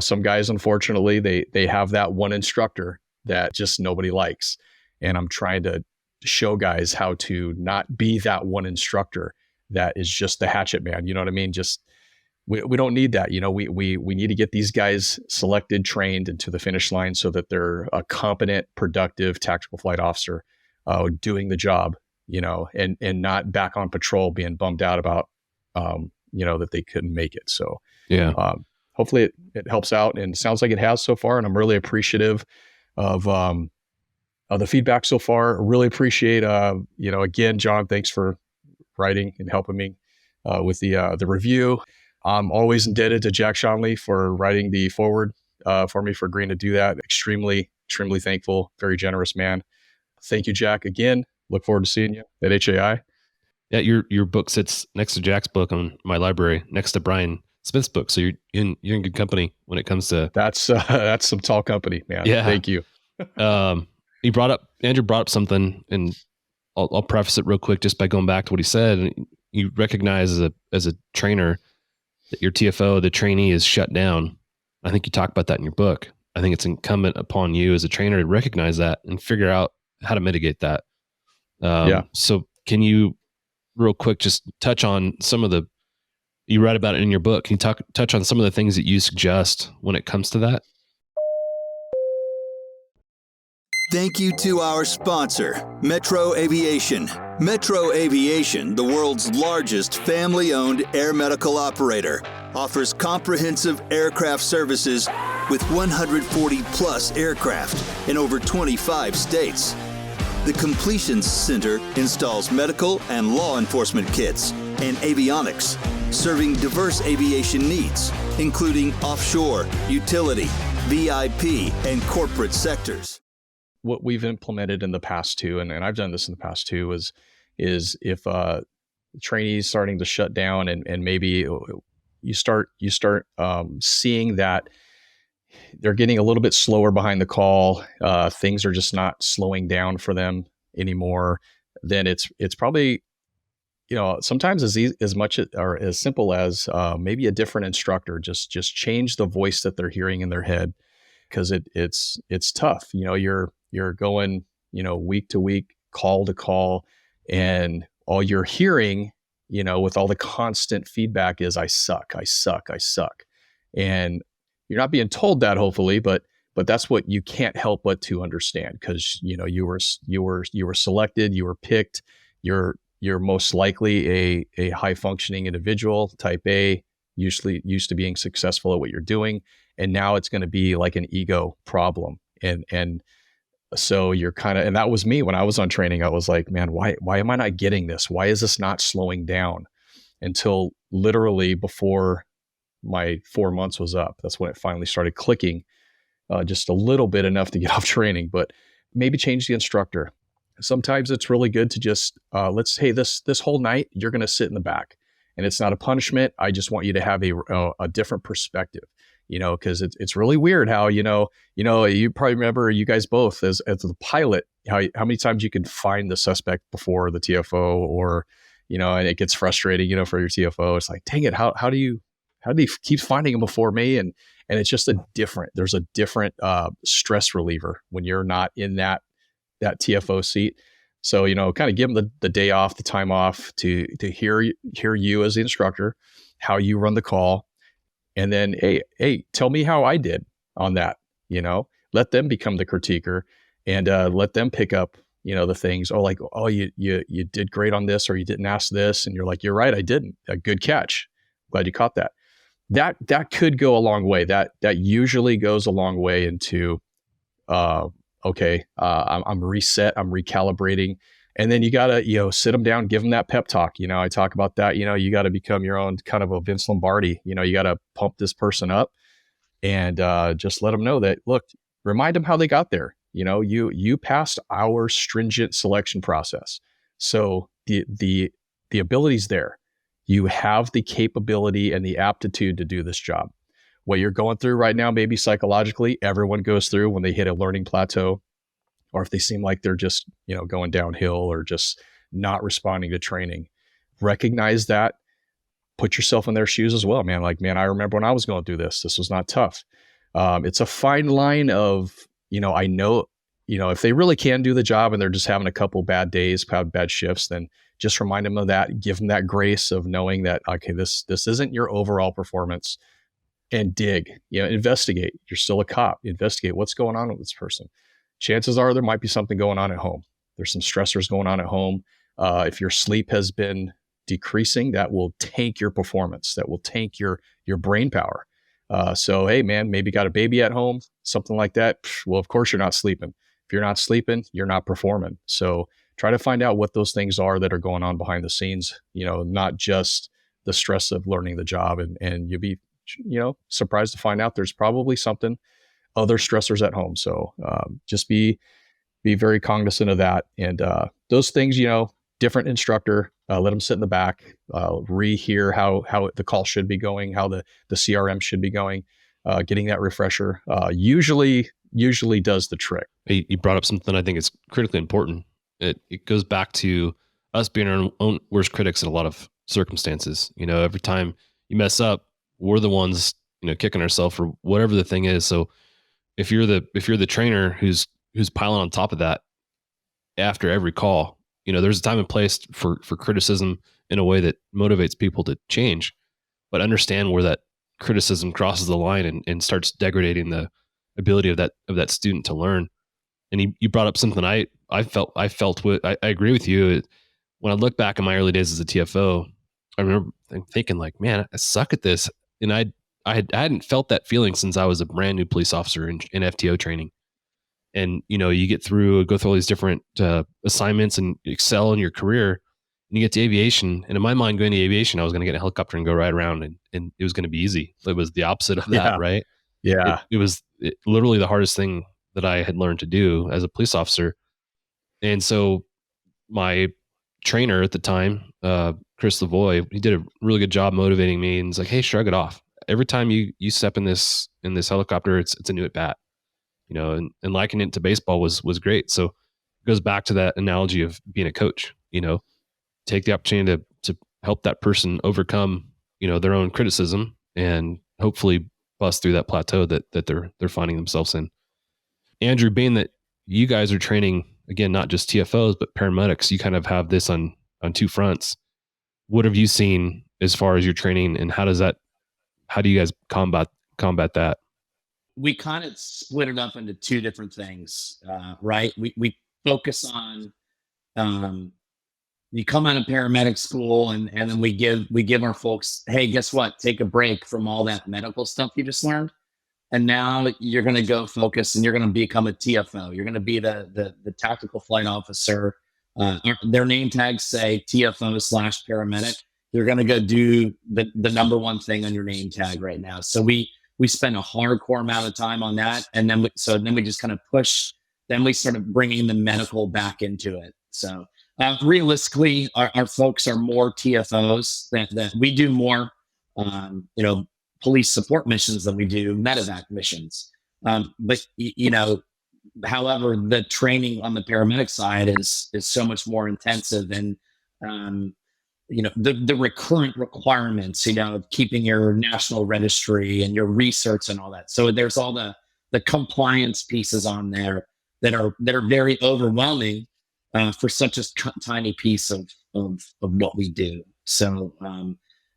some guys, unfortunately, they have that one instructor that just nobody likes. And I'm trying to show guys how to not be that one instructor that is just the hatchet man. You know what I mean? Just, we don't need that. We need to get these guys selected, trained, and to the finish line so that they're a competent, productive tactical flight officer doing the job, and not back on patrol being bummed out about, that they couldn't make it. So yeah, hopefully it helps out, and it sounds like it has so far. And I'm really appreciative of the feedback so far. Really appreciate, again, John, thanks for writing and helping me with the review. I'm always indebted to Jack Shonley for writing the foreword for me, for agreeing to do that. Extremely, extremely thankful. Very generous man. Thank you, Jack. Again, look forward to seeing you at HAI. Yeah, your book sits next to Jack's book on my library, next to Brian Smith's book. So you're in good company when it comes to that's some tall company, man. Yeah. Thank you. Andrew brought up something, and I'll preface it real quick just by going back to what he said. You recognize as a trainer that your TFO, the trainee, is shut down. I think you talk about that in your book. I think it's incumbent upon you as a trainer to recognize that and figure out how to mitigate that. So can you real quick just touch on some of you write about it in your book. Can you touch on some of the things that you suggest when it comes to that? Thank you to our sponsor, Metro Aviation. Metro Aviation, the world's largest family-owned air medical operator, offers comprehensive aircraft services with 140-plus aircraft in over 25 states. The Completions Center installs medical and law enforcement kits and avionics, serving diverse aviation needs, including offshore, utility, VIP, and corporate sectors. What we've implemented in the past too, and I've done this in the past too, is if trainees starting to shut down, and maybe you start seeing that they're getting a little bit slower behind the call, things are just not slowing down for them anymore, then it's probably, sometimes as much or as simple as maybe a different instructor, just change the voice that they're hearing in their head, because it's tough. You're going, week to week, call to call, and all you're hearing, with all the constant feedback is I suck. And you're not being told that, hopefully, but that's what you can't help but to understand, because you were selected, you were picked, you're most likely a high functioning individual, type A, usually used to being successful at what you're doing, and now it's going to be like an ego problem. And so you're kind of, and that was me when I was on training. I was like, man, why am I not getting this? Why is this not slowing down? Until literally before my 4 months was up. That's when it finally started clicking, just a little bit, enough to get off training, but maybe change the instructor. Sometimes it's really good to just, this whole night, you're going to sit in the back, and it's not a punishment. I just want you to have a different perspective. Because it's really weird how, you probably remember, you guys both as the pilot, how many times you can find the suspect before the TFO, or, and it gets frustrating, for your TFO. It's like, dang it, how do you did he keep finding them before me? And it's just there's a different stress reliever when you're not in that TFO seat. So, kind of give them the day off, the time off to hear you as the instructor, how you run the call. And then, hey, tell me how I did on that, let them become the critiquer and let them pick up, the things. You did great on this, or you didn't ask this. And you're like, you're right, I didn't. A good catch. Glad you caught that. That could go a long way. That usually goes a long way into, I'm reset, I'm recalibrating. And then you got to, sit them down, give them that pep talk. I talk about that, you got to become your own kind of a Vince Lombardi. You got to pump this person up and just let them know that, look, remind them how they got there. You passed our stringent selection process. So the ability's there. You have the capability and the aptitude to do this job. What you're going through right now, maybe psychologically, everyone goes through when they hit a learning plateau, or if they seem like they're just, going downhill or just not responding to training. Recognize that, put yourself in their shoes as well, man. Like, man, I remember when I was going through this. This was not tough. It's a fine line of, I know, if they really can do the job and they're just having a couple bad days, bad shifts, then just remind them of that, give them that grace of knowing that, okay, this isn't your overall performance, and dig, investigate. You're still a cop. Investigate what's going on with this person. Chances are there might be something going on at home. There's some stressors going on at home. If your sleep has been decreasing, that will tank your performance. That will tank your brain power. So, hey, man, maybe got a baby at home, something like that. Well, of course you're not sleeping. If you're not sleeping, you're not performing. So try to find out what those things are that are going on behind the scenes, not just the stress of learning the job. And you'll be, surprised to find out there's probably other stressors at home. So just be very cognizant of that. And those things, different instructor, let them sit in the back, rehear how the call should be going, how the CRM should be going, getting that refresher usually does the trick. You brought up something I think is critically important. It goes back to us being our own worst critics in a lot of circumstances. Every time you mess up, we're the ones, kicking ourselves for whatever the thing is. So if you're the trainer who's piling on top of that after every call, there's a time and place for criticism in a way that motivates people to change, but understand where that criticism crosses the line and starts degrading the ability of that student to learn. And you brought up something I agree with you. When I look back in my early days as a TFO, I remember thinking like, man, I suck at this. And I hadn't felt that feeling since I was a brand new police officer in FTO training. And, you go through all these different assignments and excel in your career, and you get to aviation. And in my mind, going to aviation, I was going to get in a helicopter and go right around and it was going to be easy. It was the opposite of that, right? Yeah. It was literally the hardest thing that I had learned to do as a police officer. And so my trainer at the time, Chris Lavoie, he did a really good job motivating me, and he's like, hey, shrug it off. Every time you step in this helicopter, it's a new at bat, and likening it to baseball was great. So it goes back to that analogy of being a coach, take the opportunity to help that person overcome, their own criticism and hopefully bust through that plateau that they're finding themselves in. Andrew, being that you guys are training, again, not just TFOs, but paramedics, you kind of have this on two fronts. What have you seen as far as your training, and how do you guys combat that? We kind of split it up into two different things, right? We focus on, you come out of paramedic school and then we give our folks, hey, guess what? Take a break from all that medical stuff you just learned. And now you're going to go focus and you're going to become a TFO. You're going to be the tactical flight officer. Their name tags say TFO/paramedic. You're going to go do the number one thing on your name tag right now. So we spend a hardcore amount of time on that. And then we just kind of push, then we started bringing the medical back into it. So realistically, our folks are more TFOs that we do more, police support missions than we do medevac missions. But however, the training on the paramedic side is so much more intensive. And the recurrent requirements, of keeping your national registry and your research and all that. So there's all the compliance pieces on there that are very overwhelming for such a tiny piece of what we do. So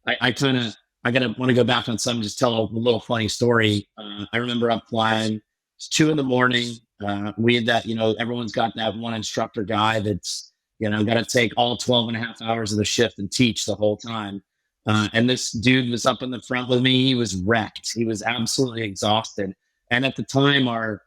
I want to go back on something, just tell a little funny story. I remember up flying, it's 2 a.m. We had that, everyone's got that one instructor guy that's, got to take all 12 and a half hours of the shift and teach the whole time. And this dude was up in the front with me. He was wrecked. He was absolutely exhausted. And at the time, our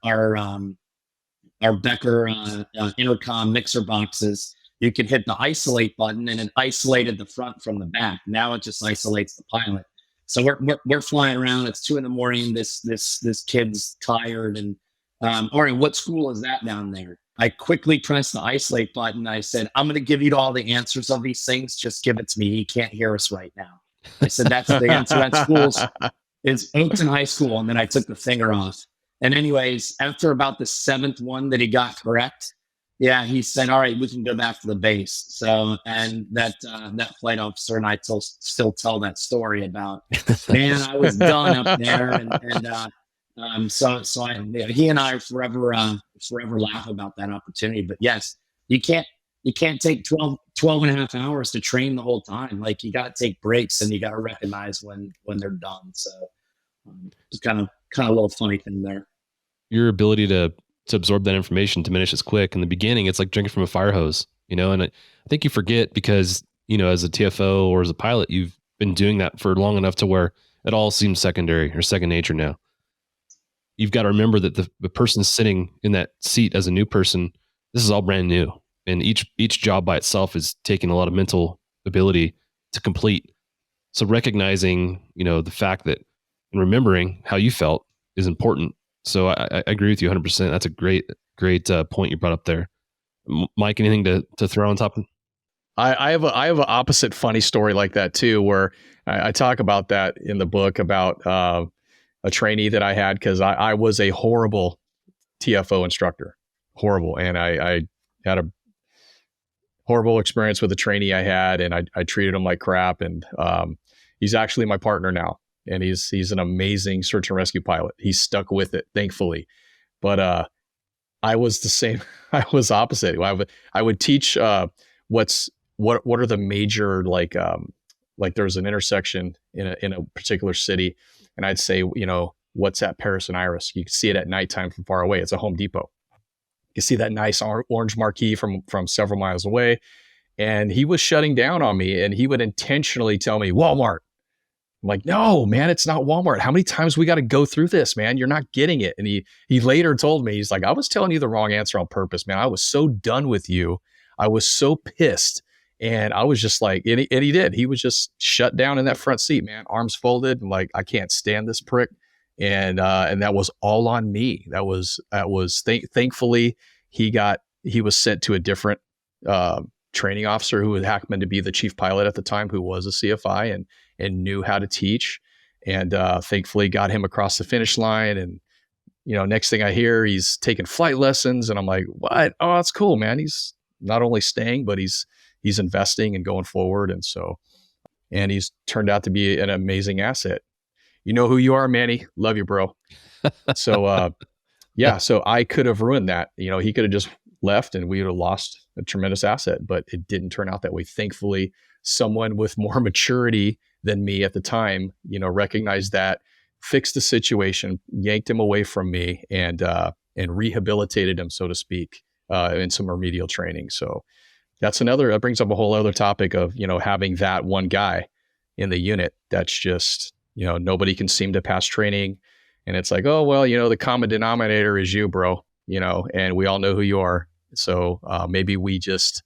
Becker intercom mixer boxes, you could hit the isolate button and it isolated the front from the back. Now it just isolates the pilot. So we're flying around. It's 2 a.m. This kid's tired. And all right, what school is that down there? I quickly pressed the isolate button. I said, I'm going to give you all the answers of these things. Just give it to me. He can't hear us right now. I said, that's the answer. That school's is Oakton High School. And then I took the finger off. And anyways, after about the 7th one that he got correct, he said, all right, we can go back to the base. So, and that flight officer and I still tell that story about, man, I was done up there. He and I forever laugh about that opportunity. But yes, you can't take 12 and a half hours to train the whole time. Like, you got to take breaks and you got to recognize when they're done. So it's kind of a little funny thing there. Your ability to absorb that information diminishes quick. In the beginning, it's like drinking from a fire hose, and I think you forget because, as a TFO or as a pilot, you've been doing that for long enough to where it all seems secondary or second nature now. You've got to remember that the person sitting in that seat as a new person, this is all brand new. And each job by itself is taking a lot of mental ability to complete. So recognizing, the fact that and remembering how you felt is important. So I agree with you 100%. That's a great point you brought up there. Mike, anything to throw on top of? I have an opposite funny story like that too, where I talk about that in the book about a trainee that I had, because I was a horrible TFO instructor, horrible, and I had a horrible experience with a trainee I had, and I treated him like crap. And he's actually my partner now. And he's an amazing search and rescue pilot. He's stuck with it, thankfully. But I was the same. I was opposite. I would teach what are the major, like there's an intersection in a particular city, and I'd say, what's at Paris and Iris? You can see it at nighttime from far away. It's a Home Depot. You can see that nice orange marquee from several miles away. And he was shutting down on me, and he would intentionally tell me Walmart. I'm like, no, man, it's not Walmart. How many times we got to go through this, man? You're not getting it. And he later told me, he's like, I was telling you the wrong answer on purpose, man. I was so done with you. I was so pissed. And I was just like, and he did. He was just shut down in that front seat, man, arms folded. And like, I can't stand this prick. And that was all on me. That was thankfully he was sent to a different training officer who happened to be the chief pilot at the time, who was a CFI and knew how to teach, and thankfully got him across the finish line. And, next thing I hear, he's taking flight lessons, and I'm like, what? Oh, that's cool, man. He's not only staying, but he's investing and going forward. And he's turned out to be an amazing asset. You know who you are, Manny. Love you, bro. So, so I could have ruined that. He could have just left and we would have lost a tremendous asset, but it didn't turn out that way. Thankfully, someone with more maturity than me at the time, recognized that, fixed the situation, yanked him away from me, and rehabilitated him, so to speak, in some remedial training. So that brings up a whole other topic of, having that one guy in the unit that's just, nobody can seem to pass training. And it's like, oh, well, the common denominator is you, bro, and we all know who you are. So maybe we just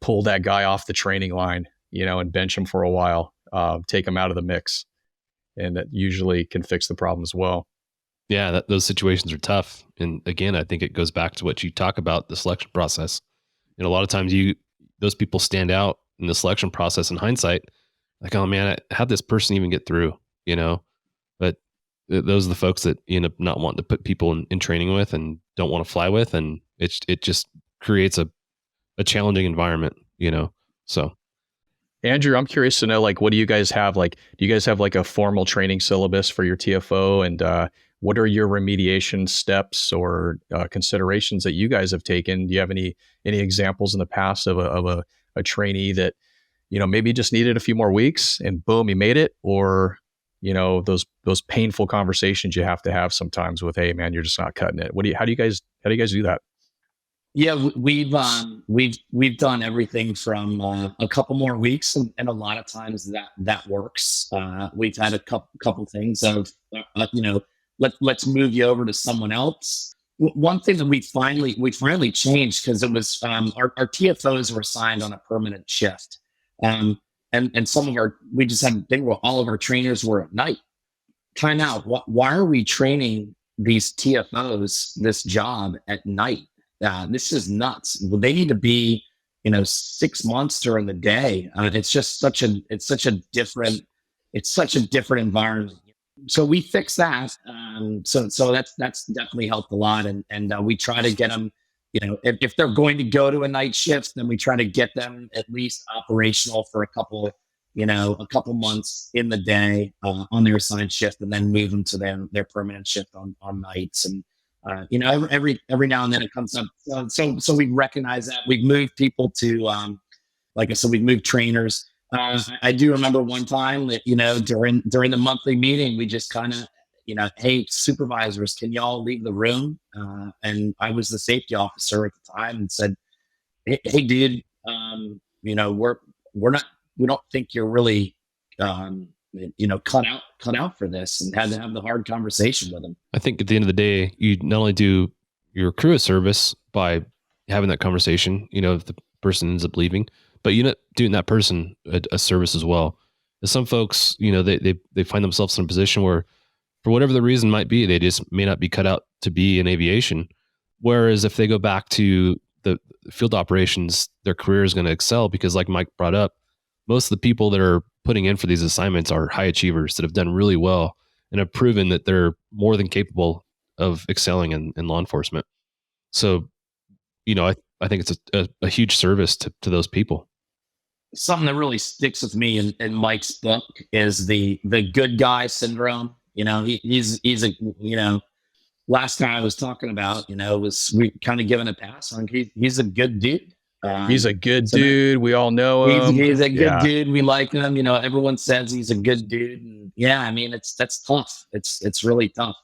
pull that guy off the training line, and bench him for a while, take him out of the mix. And that usually can fix the problem as well. Yeah, those situations are tough. And again, I think it goes back to what you talk about, the selection process. And a lot of times those people stand out in the selection process in hindsight, like, oh man, how'd this person even get through, but those are the folks that you end up not wanting to put people in training with and don't want to fly with. And it just creates a challenging environment, so. Andrew, I'm curious to know, like, what do you guys have? Like, do you guys have like a formal training syllabus for your TFO? And what are your remediation steps or considerations that you guys have taken? Do you have any examples in the past of a trainee that, maybe just needed a few more weeks and boom, he made it? Or, those painful conversations you have to have sometimes with, hey man, you're just not cutting it. How do you guys do that? Yeah, we've done everything from a couple more weeks, and a lot of times that works. We've had a couple things of let's move you over to someone else. One thing that we finally changed, because it was our TFOs were assigned on a permanent shift, and some of all of our trainers were at night. Time out. Why are we training these TFOs this job at night? This is nuts. Well, they need to be, 6 months during the day. It's just such a different environment. So we fixed that. So that's definitely helped a lot. And we try to get them, if they're going to go to a night shift, then we try to get them at least operational for a couple months in the day on their assigned shift, and then move them to their permanent shift on nights. And every now and then it comes up. So we recognize that. We've moved people to, like I said, we've moved trainers. I do remember one time that, during the monthly meeting, we just kind of, hey, supervisors, can y'all leave the room? And I was the safety officer at the time and said, hey dude, we don't think you're really, cut out for this, and had to have the hard conversation with them. I think at the end of the day, you not only do your crew a service by having that conversation, if the person ends up leaving, but you're not doing that person a service as well. And some folks, they find themselves in a position where, for whatever the reason might be, they just may not be cut out to be in aviation. Whereas if they go back to the field operations, their career is going to excel, because like Mike brought up, most of the people that are putting in for these assignments are high achievers that have done really well and have proven that they're more than capable of excelling in law enforcement. So, I think it's a huge service to those people. Something that really sticks with me in Mike's book is the good guy syndrome. He's a, last guy I was talking about, was we kind of giving a pass on. He's a good dude. He's a good dude. We all know him. He's a good dude. We like him. Everyone says he's a good dude. And that's tough. It's really tough.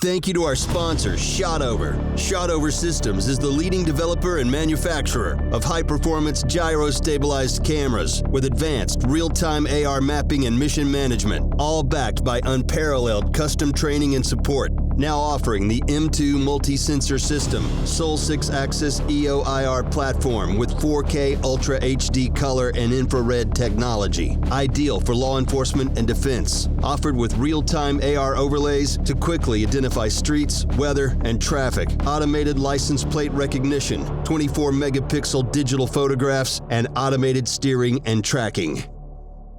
Thank you to our sponsor, Shotover. Shotover Systems is the leading developer and manufacturer of high-performance gyro-stabilized cameras with advanced real-time AR mapping and mission management, all backed by unparalleled custom training and support. Now offering the M2 multi-sensor system, sole 6-axis EO/IR platform with 4K Ultra HD color and infrared technology. Ideal for law enforcement and defense. Offered with real-time AR overlays to quickly identify streets, weather, and traffic. Automated license plate recognition, 24-megapixel digital photographs, and automated steering and tracking.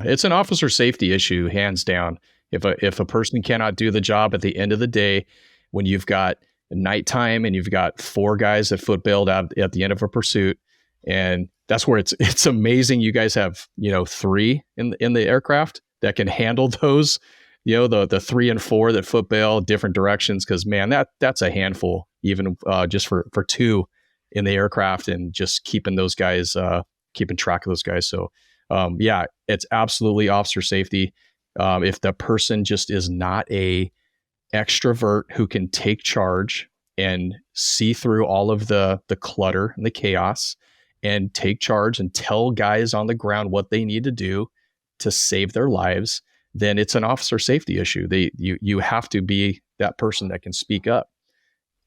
It's an officer safety issue, hands down. If a person cannot do the job at the end of the day, when you've got nighttime and you've got 4 guys that foot bailed out at the end of a pursuit, and that's where it's amazing. You guys have 3 in the aircraft that can handle those, the 3 and 4 that foot bail different directions. Because man, that's a handful, even just for 2 in the aircraft, and just keeping those guys, keeping track of those guys. So it's absolutely officer safety. If the person just is not a extrovert who can take charge and see through all of the clutter and the chaos and take charge and tell guys on the ground what they need to do to save their lives, then it's an officer safety issue. You have to be that person that can speak up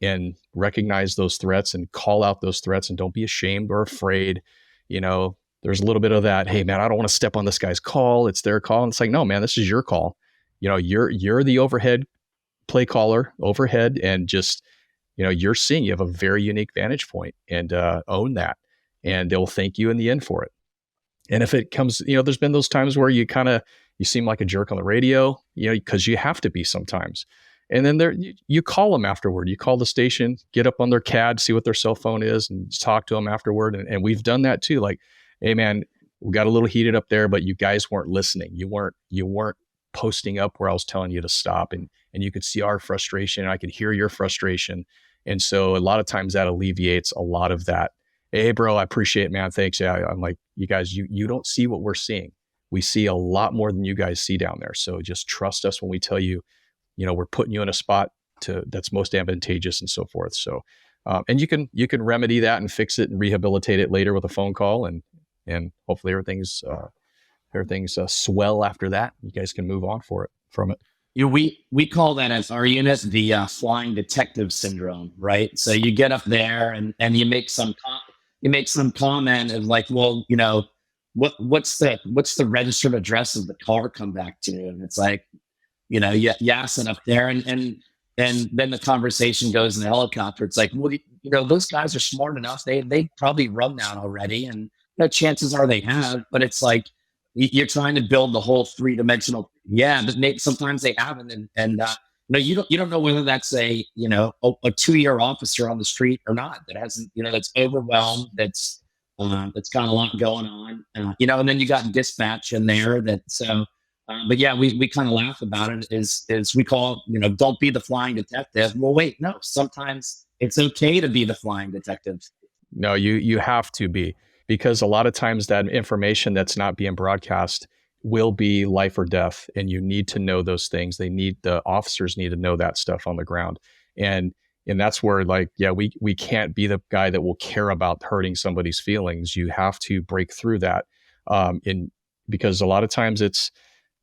and recognize those threats and call out those threats, and don't be ashamed or afraid. There's a little bit of that, hey man, I don't want to step on this guy's call. It's their call. And it's like, no, man, this is your call. You're the overhead play caller overhead, and just, you have a very unique vantage point, and own that, and they'll thank you in the end for it. And if it comes, there's been those times where you seem like a jerk on the radio, because you have to be sometimes. And then you call them afterward. You call the station, get up on their CAD, see what their cell phone is, and talk to them afterward. And we've done that too. Like, hey man, we got a little heated up there, but you guys weren't listening. You weren't posting up where I was telling you to stop. And you could see our frustration. And I could hear your frustration. And so a lot of times that alleviates a lot of that. Hey bro, I appreciate it, man. Thanks. Yeah. I'm like, you guys, you don't see what we're seeing. We see a lot more than you guys see down there. So just trust us when we tell you, we're putting you in a spot that's most advantageous and so forth. So, and you can remedy that and fix it and rehabilitate it later with a phone call, and hopefully everything's swell after that. You guys can move on from it. We call that as our unit the flying detective syndrome, right? So you get up there and you make some comment of like, well, what's the registered address of the car come back to? And it's like, yassing up there, and then the conversation goes in the helicopter. It's like, well, those guys are smart enough. They probably run that already, and chances are they have. But it's like you're trying to build the whole 3-dimensional. Yeah, but sometimes they haven't, and you don't know whether that's a 2-year officer on the street or not that hasn't that's overwhelmed, that's got a lot going on, and then you got dispatch in there that so. But yeah, we kind of laugh about it is we call, don't be the flying detective. Well, wait, no, sometimes it's okay to be the flying detective. No, you have to be, because a lot of times that information that's not being broadcast will be life or death. And you need to know those things. The officers need to know that stuff on the ground. And that's where we can't be the guy that will care about hurting somebody's feelings. You have to break through that. Because a lot of times it's,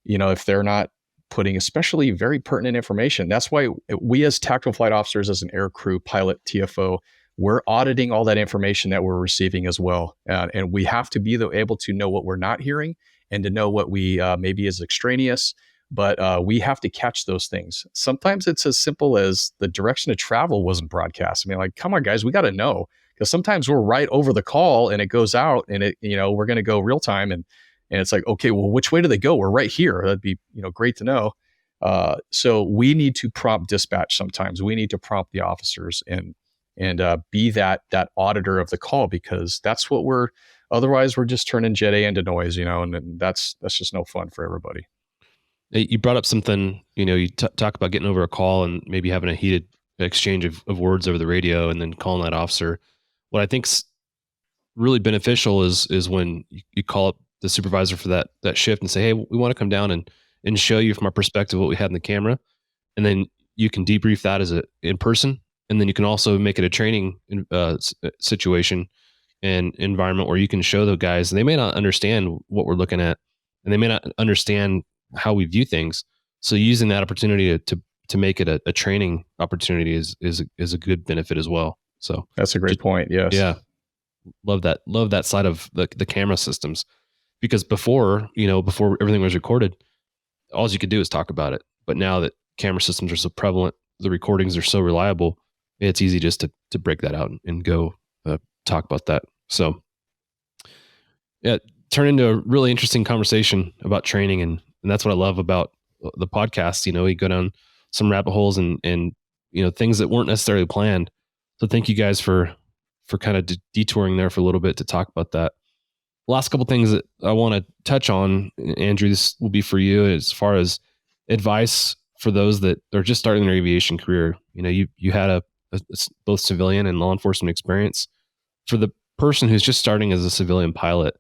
if they're not putting especially very pertinent information, that's why we as tactical flight officers, as an air crew, pilot, TFO, we're auditing all that information that we're receiving as well. And we have to be able to know what we're not hearing and to know what we maybe is extraneous, but we have to catch those things. Sometimes it's as simple as the direction of travel wasn't broadcast. I mean, like, come on, guys, we got to know, because sometimes we're right over the call and it goes out and we're going to go real time. And it's like, okay, well, which way do they go? We're right here. That'd be, great to know. So we need to prompt dispatch sometimes. We need to prompt the officers and be that auditor of the call, because that's what otherwise we're just turning Jet A into noise, and that's just no fun for everybody. You brought up something, you talk about getting over a call and maybe having a heated exchange of words over the radio and then calling that officer. What I think's really beneficial is when you call up the supervisor for that shift and say, hey, we want to come down and show you from our perspective what we had in the camera. And then you can debrief that in person. And then you can also make it a training situation and environment where you can show the guys, and they may not understand what we're looking at, and they may not understand how we view things. So using that opportunity to make it a training opportunity is a good benefit as well. So that's a great point. Yes. Yeah. Love that side of the camera systems. Because before everything was recorded, all you could do is talk about it. But now that camera systems are so prevalent, the recordings are so reliable, it's easy just to break that out and go talk about that. So yeah, turn into a really interesting conversation about training. And that's what I love about the podcast. You go down some rabbit holes and things that weren't necessarily planned. So thank you guys for kind of detouring there for a little bit to talk about that. Last couple things that I want to touch on, Andrew, this will be for you as far as advice for those that are just starting their aviation career. You had a both civilian and law enforcement experience. For the person who's just starting as a civilian pilot,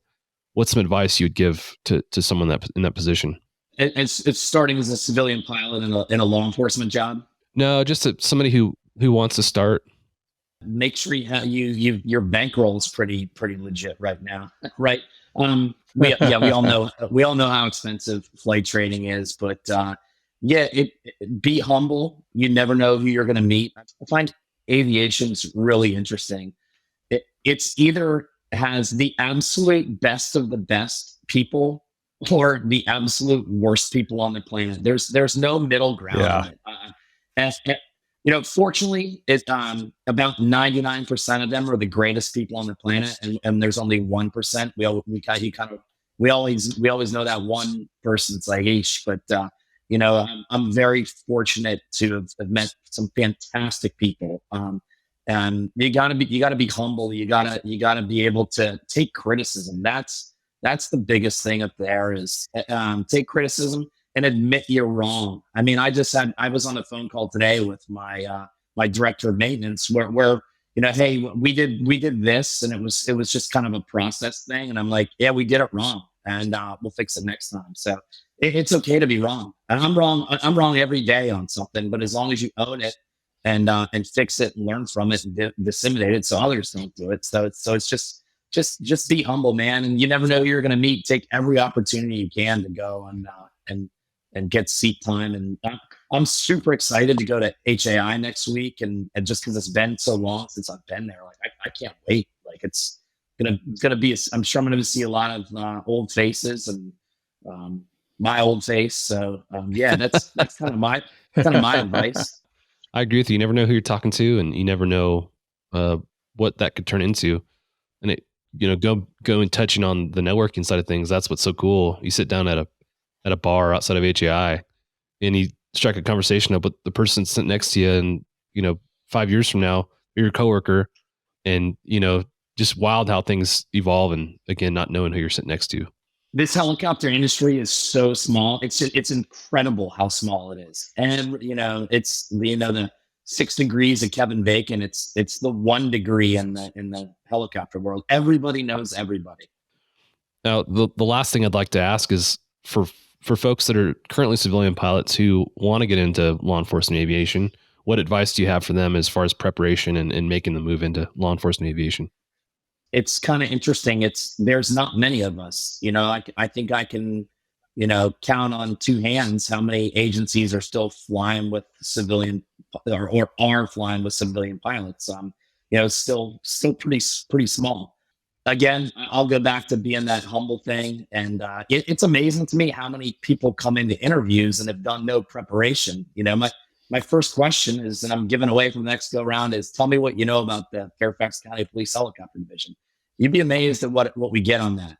what's some advice you'd give to someone in that position? It's starting as a civilian pilot in a law enforcement job. No, just somebody who wants to start. Make sure your bankroll is pretty legit right now, right? We all know how expensive flight training is, but be humble. You never know who you're going to meet. I find aviation's really interesting. It's either has the absolute best of the best people or the absolute worst people on the planet. There's no middle ground. Yeah. Fortunately, about 99% of them are the greatest people on the planet, and there's only 1%. We always know that one person. It's like, eesh, but I'm very fortunate to have met some fantastic people. And you gotta be humble. You gotta be able to take criticism. That's the biggest thing up there is take criticism and admit you're wrong. I mean, I was on a phone call today with my my director of maintenance where hey, we did this, and it was just kind of a process thing, and I'm like, yeah, we did it wrong, and we'll fix it next time. So it's okay to be wrong, and I'm wrong every day on something, but as long as you own it and fix it and learn from it and disseminate it so others don't do it. So it's just be humble, man, and you never know who you're going to meet. Take every opportunity you can to go and get seat time. And I'm super excited to go to HAI next week. And just because it's been so long since I've been there, like I can't wait. Like it's gonna be. I'm sure I'm gonna see a lot of old faces and my old face. So yeah, that's kind of my advice. I agree with you. You never know who you're talking to, and you never know what that could turn into. And it, go and touching on the networking side of things. That's what's so cool. You sit down at a bar outside of HAI, and you strike a conversation up with the person sitting next to you, and 5 years from now, you're your coworker, and just wild how things evolve, and again, not knowing who you're sitting next to. This helicopter industry is so small. It's incredible how small it is, and it's the 6 degrees of Kevin Bacon. It's the 1 degree in the helicopter world. Everybody knows everybody. Now, the last thing I'd like to ask is for folks that are currently civilian pilots who want to get into law enforcement aviation, what advice do you have for them as far as preparation and making the move into law enforcement aviation? It's kind of interesting. There's not many of us. I think I can, count on 2 hands how many agencies are still flying with civilian or are flying with civilian pilots. Still pretty small. Again, I'll go back to being that humble thing. And it's amazing to me how many people come into interviews and have done no preparation. My first question is, and I'm giving away from the next go round, is tell me what you know about the Fairfax County Police Helicopter Division. You'd be amazed at what we get on that.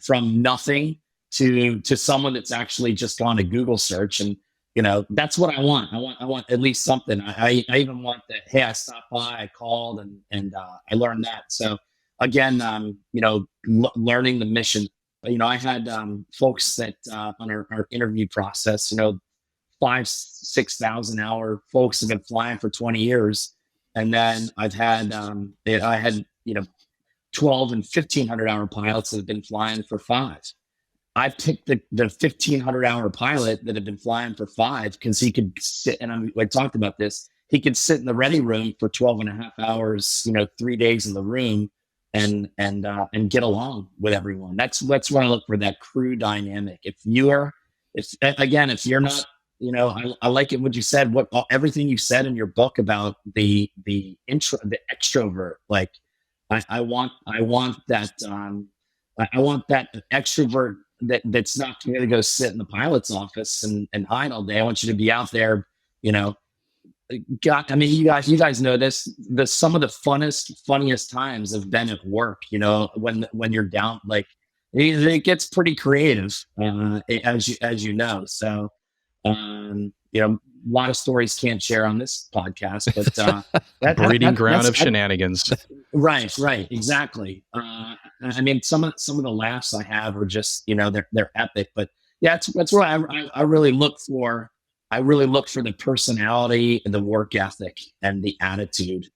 From nothing to someone that's actually just gone to Google search. And, that's what I want. I want at least something. I even want that, hey, I stopped by, I called and I learned that. So again, learning the mission. I had folks that on our interview process, 5,000-6,000 hour folks have been flying for 20 years. And then I had 12 and 1,500 hour pilots that have been flying for 5. I picked the 1,500 hour pilot that had been flying for 5 because he could sit, and I talked about this, he could sit in the ready room for 12 and a half hours, 3 days in the room and get along with everyone. That's what I look for, that crew dynamic. If you're not, I like it what you said, everything you said in your book about the extrovert. Like I want that I want that extrovert that's not going to go sit in the pilot's office and hide all day. I want you to be out there, you guys know this. Some of the funniest times have been at work. When you're down, like it gets pretty creative, as you know. So, a lot of stories can't share on this podcast, but breeding ground of shenanigans. Right, exactly. Some of the laughs I have are just, they're epic. But yeah, that's what I really look for. I really look for the personality and the work ethic and the attitude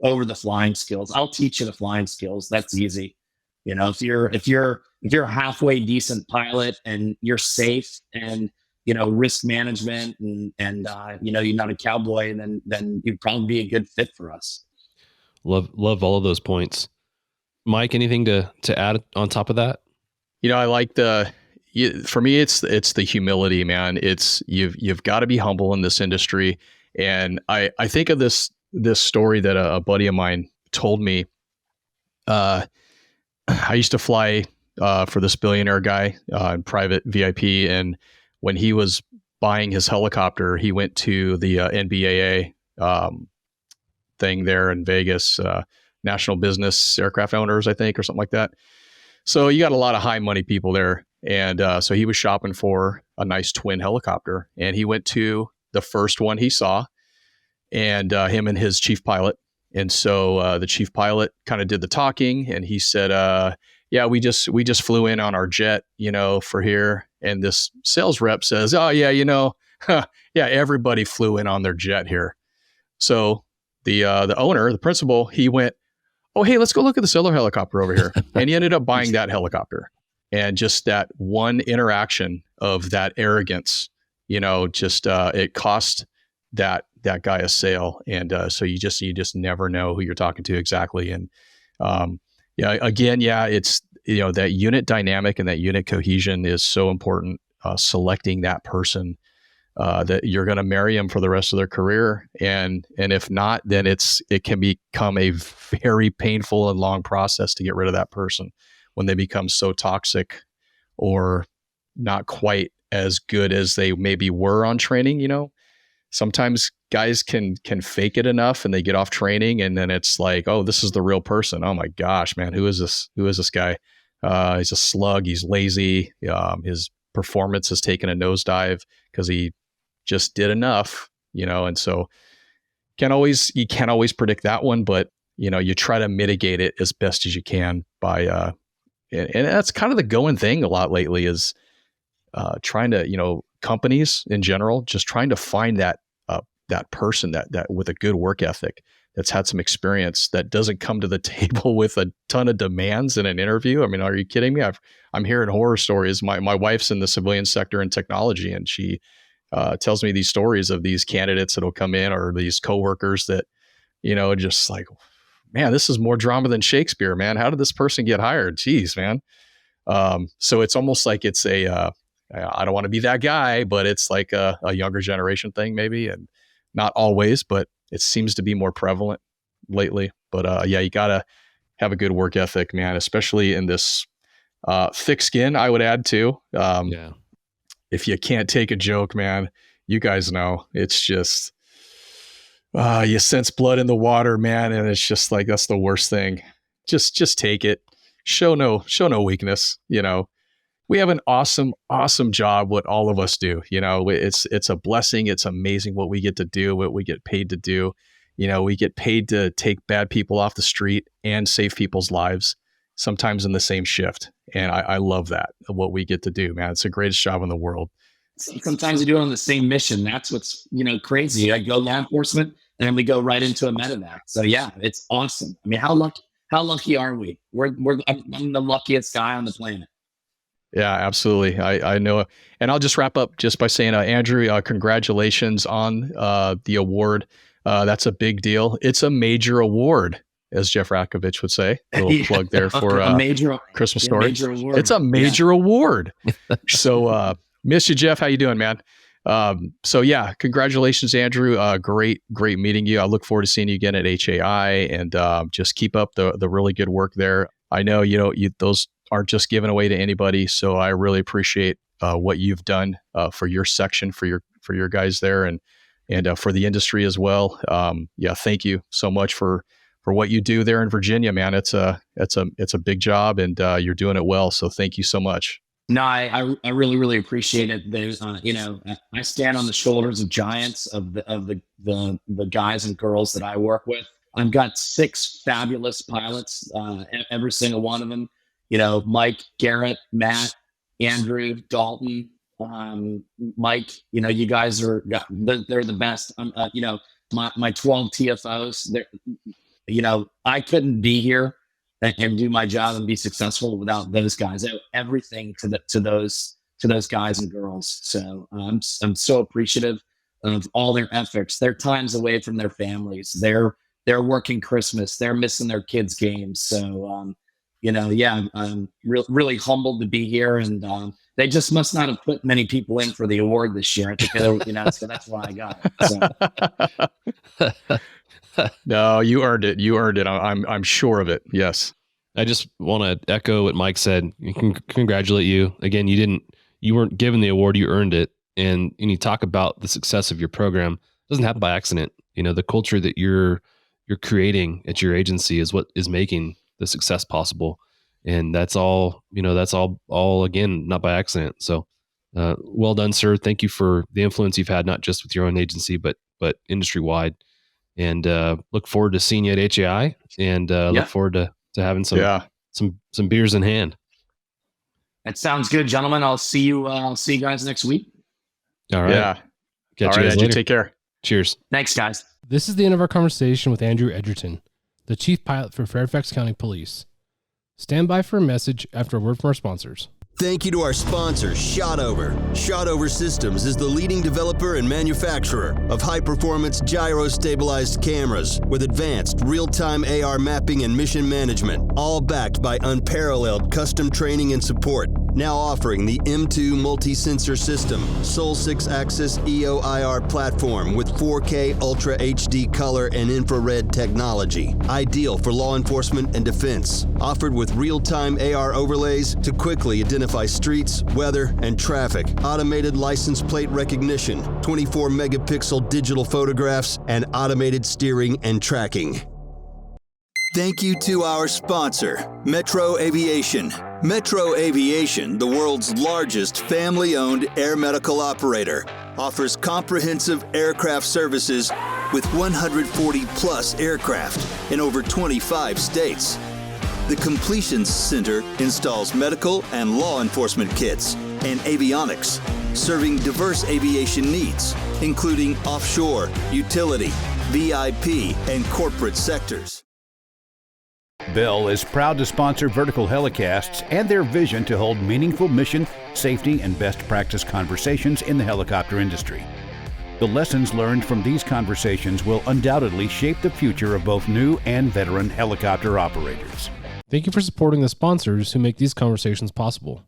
over the flying skills. I'll teach you the flying skills. That's easy. If you're a halfway decent pilot and you're safe and risk management and you're not a cowboy, then you'd probably be a good fit for us. Love all of those points. Mike, anything to add on top of that? I like for me, it's the humility, man. It's you've got to be humble in this industry. And I think of this story that a buddy of mine told me. I used to fly for this billionaire guy in private VIP, and when he was buying his helicopter, he went to the NBAA thing there in Vegas, National Business Aircraft Owners, I think, or something like that. So you got a lot of high money people there. And so he was shopping for a nice twin helicopter, and he went to the first one he saw, and him and his chief pilot. And so the chief pilot kind of did the talking, and he said, yeah, we just flew in on our jet, for here. And this sales rep says, oh yeah, yeah, everybody flew in on their jet here. So the owner, the principal, he went, oh, hey, let's go look at this other helicopter over here. And he ended up buying that helicopter. And just that one interaction of that arrogance, it cost that guy a sale. And so you just never know who you're talking to exactly. And it's, that unit dynamic and that unit cohesion is so important. Selecting that person that you're going to marry them for the rest of their career. And if not, then it can become a very painful and long process to get rid of that person when they become so toxic or not quite as good as they maybe were on training. Sometimes guys can fake it enough and they get off training, and then it's like, oh, this is the real person. Oh my gosh, man, who is this guy? He's a slug. He's lazy. His performance has taken a nosedive because he just did enough, and so you can't always predict that one, but you try to mitigate it as best as you can by and that's kind of the going thing a lot lately is trying to, companies in general, just trying to find that person that with a good work ethic, that's had some experience, that doesn't come to the table with a ton of demands in an interview. I mean, are you kidding me? I'm hearing horror stories. My wife's in the civilian sector in technology, and she tells me these stories of these candidates that'll come in, or these coworkers that, just like, man, this is more drama than Shakespeare, man. How did this person get hired? Jeez, man. So it's almost like it's I don't want to be that guy, but it's like a younger generation thing maybe, and not always, but it seems to be more prevalent lately. But you got to have a good work ethic, man, especially in this thick skin, I would add too. If you can't take a joke, man, you guys know, it's just, you sense blood in the water, man. And it's just like, that's the worst thing. Just take it. Show no weakness. We have an awesome job, what all of us do. It's a blessing. It's amazing what we get to do, what we get paid to do. We get paid to take bad people off the street and save people's lives, sometimes in the same shift. And I love that, what we get to do, man. It's the greatest job in the world. Sometimes you do it on the same mission. That's what's, crazy. I go law enforcement, and then we go right into a medevac. So yeah, it's awesome. I mean, how lucky are we? I'm the luckiest guy on the planet. Yeah, absolutely. I know. And I'll just wrap up just by saying, Andrew, congratulations on the award. That's a big deal. It's a major award, as Jeff Ratkovich would say. A little plug there for a major Christmas story. Major award. It's a major award. So miss you, Jeff. How you doing, man? So yeah, congratulations, Andrew. Great meeting you. I look forward to seeing you again at HAI, and just keep up the really good work there. I know, those aren't just given away to anybody. So I really appreciate what you've done for your section, for your guys there, and for the industry as well. Thank you so much for what you do there in Virginia, man. It's a big job, and you're doing it well. So thank you so much. No, I really, really appreciate it. There's, I stand on the shoulders of giants of the guys and girls that I work with. I've got 6 fabulous pilots, every single one of them. Mike, Garrett, Matt, Andrew, Dalton, Mike. You guys they're the best. My 12 TFOs. I couldn't be here and do my job and be successful without those guys. I owe everything to those guys and girls. So I'm so appreciative of all their efforts. Their times away from their families. They're working Christmas. They're missing their kids' games. So I'm really humbled to be here, and they just must not have put many people in for the award this year. I think so that's why I got it. So. No, you earned it. I'm sure of it. Yes. I just want to echo what Mike said. Congratulate you again. You weren't given the award, you earned it. And you talk about the success of your program. It doesn't happen by accident. The culture that you're creating at your agency is what is making the success possible. And that's all, that's all again, not by accident. So well done, sir. Thank you for the influence you've had, not just with your own agency, but industry wide. And look forward to seeing you at HAI, and look forward to having some beers in hand. That sounds good, gentlemen. I'll see you guys next week. All right. Yeah. Catch you guys Andrew, later. take care. Cheers. Thanks, guys. This is the end of our conversation with Andrew Edgerton, the Chief Pilot for Fairfax County Police. Stand by for a message after a word from our sponsors. Thank you to our sponsor, Shotover. Shotover Systems is the leading developer and manufacturer of high-performance gyro-stabilized cameras with advanced real-time AR mapping and mission management, all backed by unparalleled custom training and support. Now offering the M2 multi-sensor system, sole 6-axis EO-IR platform with 4K Ultra HD color and infrared technology. Ideal for law enforcement and defense. Offered with real-time AR overlays to quickly identify streets, weather, and traffic. Automated license plate recognition, 24-megapixel digital photographs, and automated steering and tracking. Thank you to our sponsor, Metro Aviation. Metro Aviation, the world's largest family-owned air medical operator, offers comprehensive aircraft services with 140-plus aircraft in over 25 states. The Completions Center installs medical and law enforcement kits and avionics, serving diverse aviation needs, including offshore, utility, VIP, and corporate sectors. Bell is proud to sponsor Vertical Helicasts and their vision to hold meaningful mission, safety, and best practice conversations in the helicopter industry. The lessons learned from these conversations will undoubtedly shape the future of both new and veteran helicopter operators. Thank you for supporting the sponsors who make these conversations possible.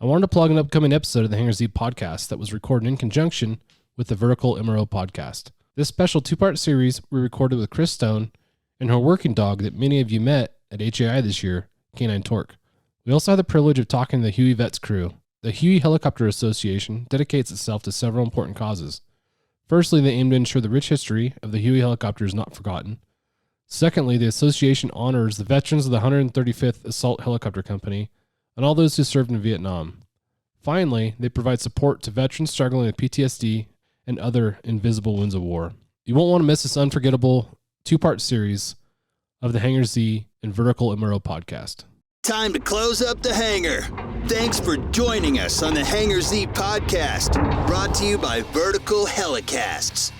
I wanted to plug an upcoming episode of the Hangar Z podcast that was recorded in conjunction with the Vertical MRO podcast. This special two-part series we recorded with Chris Stone and her working dog that many of you met at HAI this year, Canine Torque. We also had the privilege of talking to the Huey Vets crew. The Huey Helicopter Association dedicates itself to several important causes. Firstly, they aim to ensure the rich history of the Huey helicopter is not forgotten. Secondly, the association honors the veterans of the 135th Assault Helicopter Company and all those who served in Vietnam. Finally, they provide support to veterans struggling with PTSD and other invisible wounds of war. You won't want to miss this unforgettable two-part series of the Hangar Z and Vertical MRO podcast. Time to close up the hangar. Thanks for joining us on the Hangar Z podcast, brought to you by Vertical Helicasts.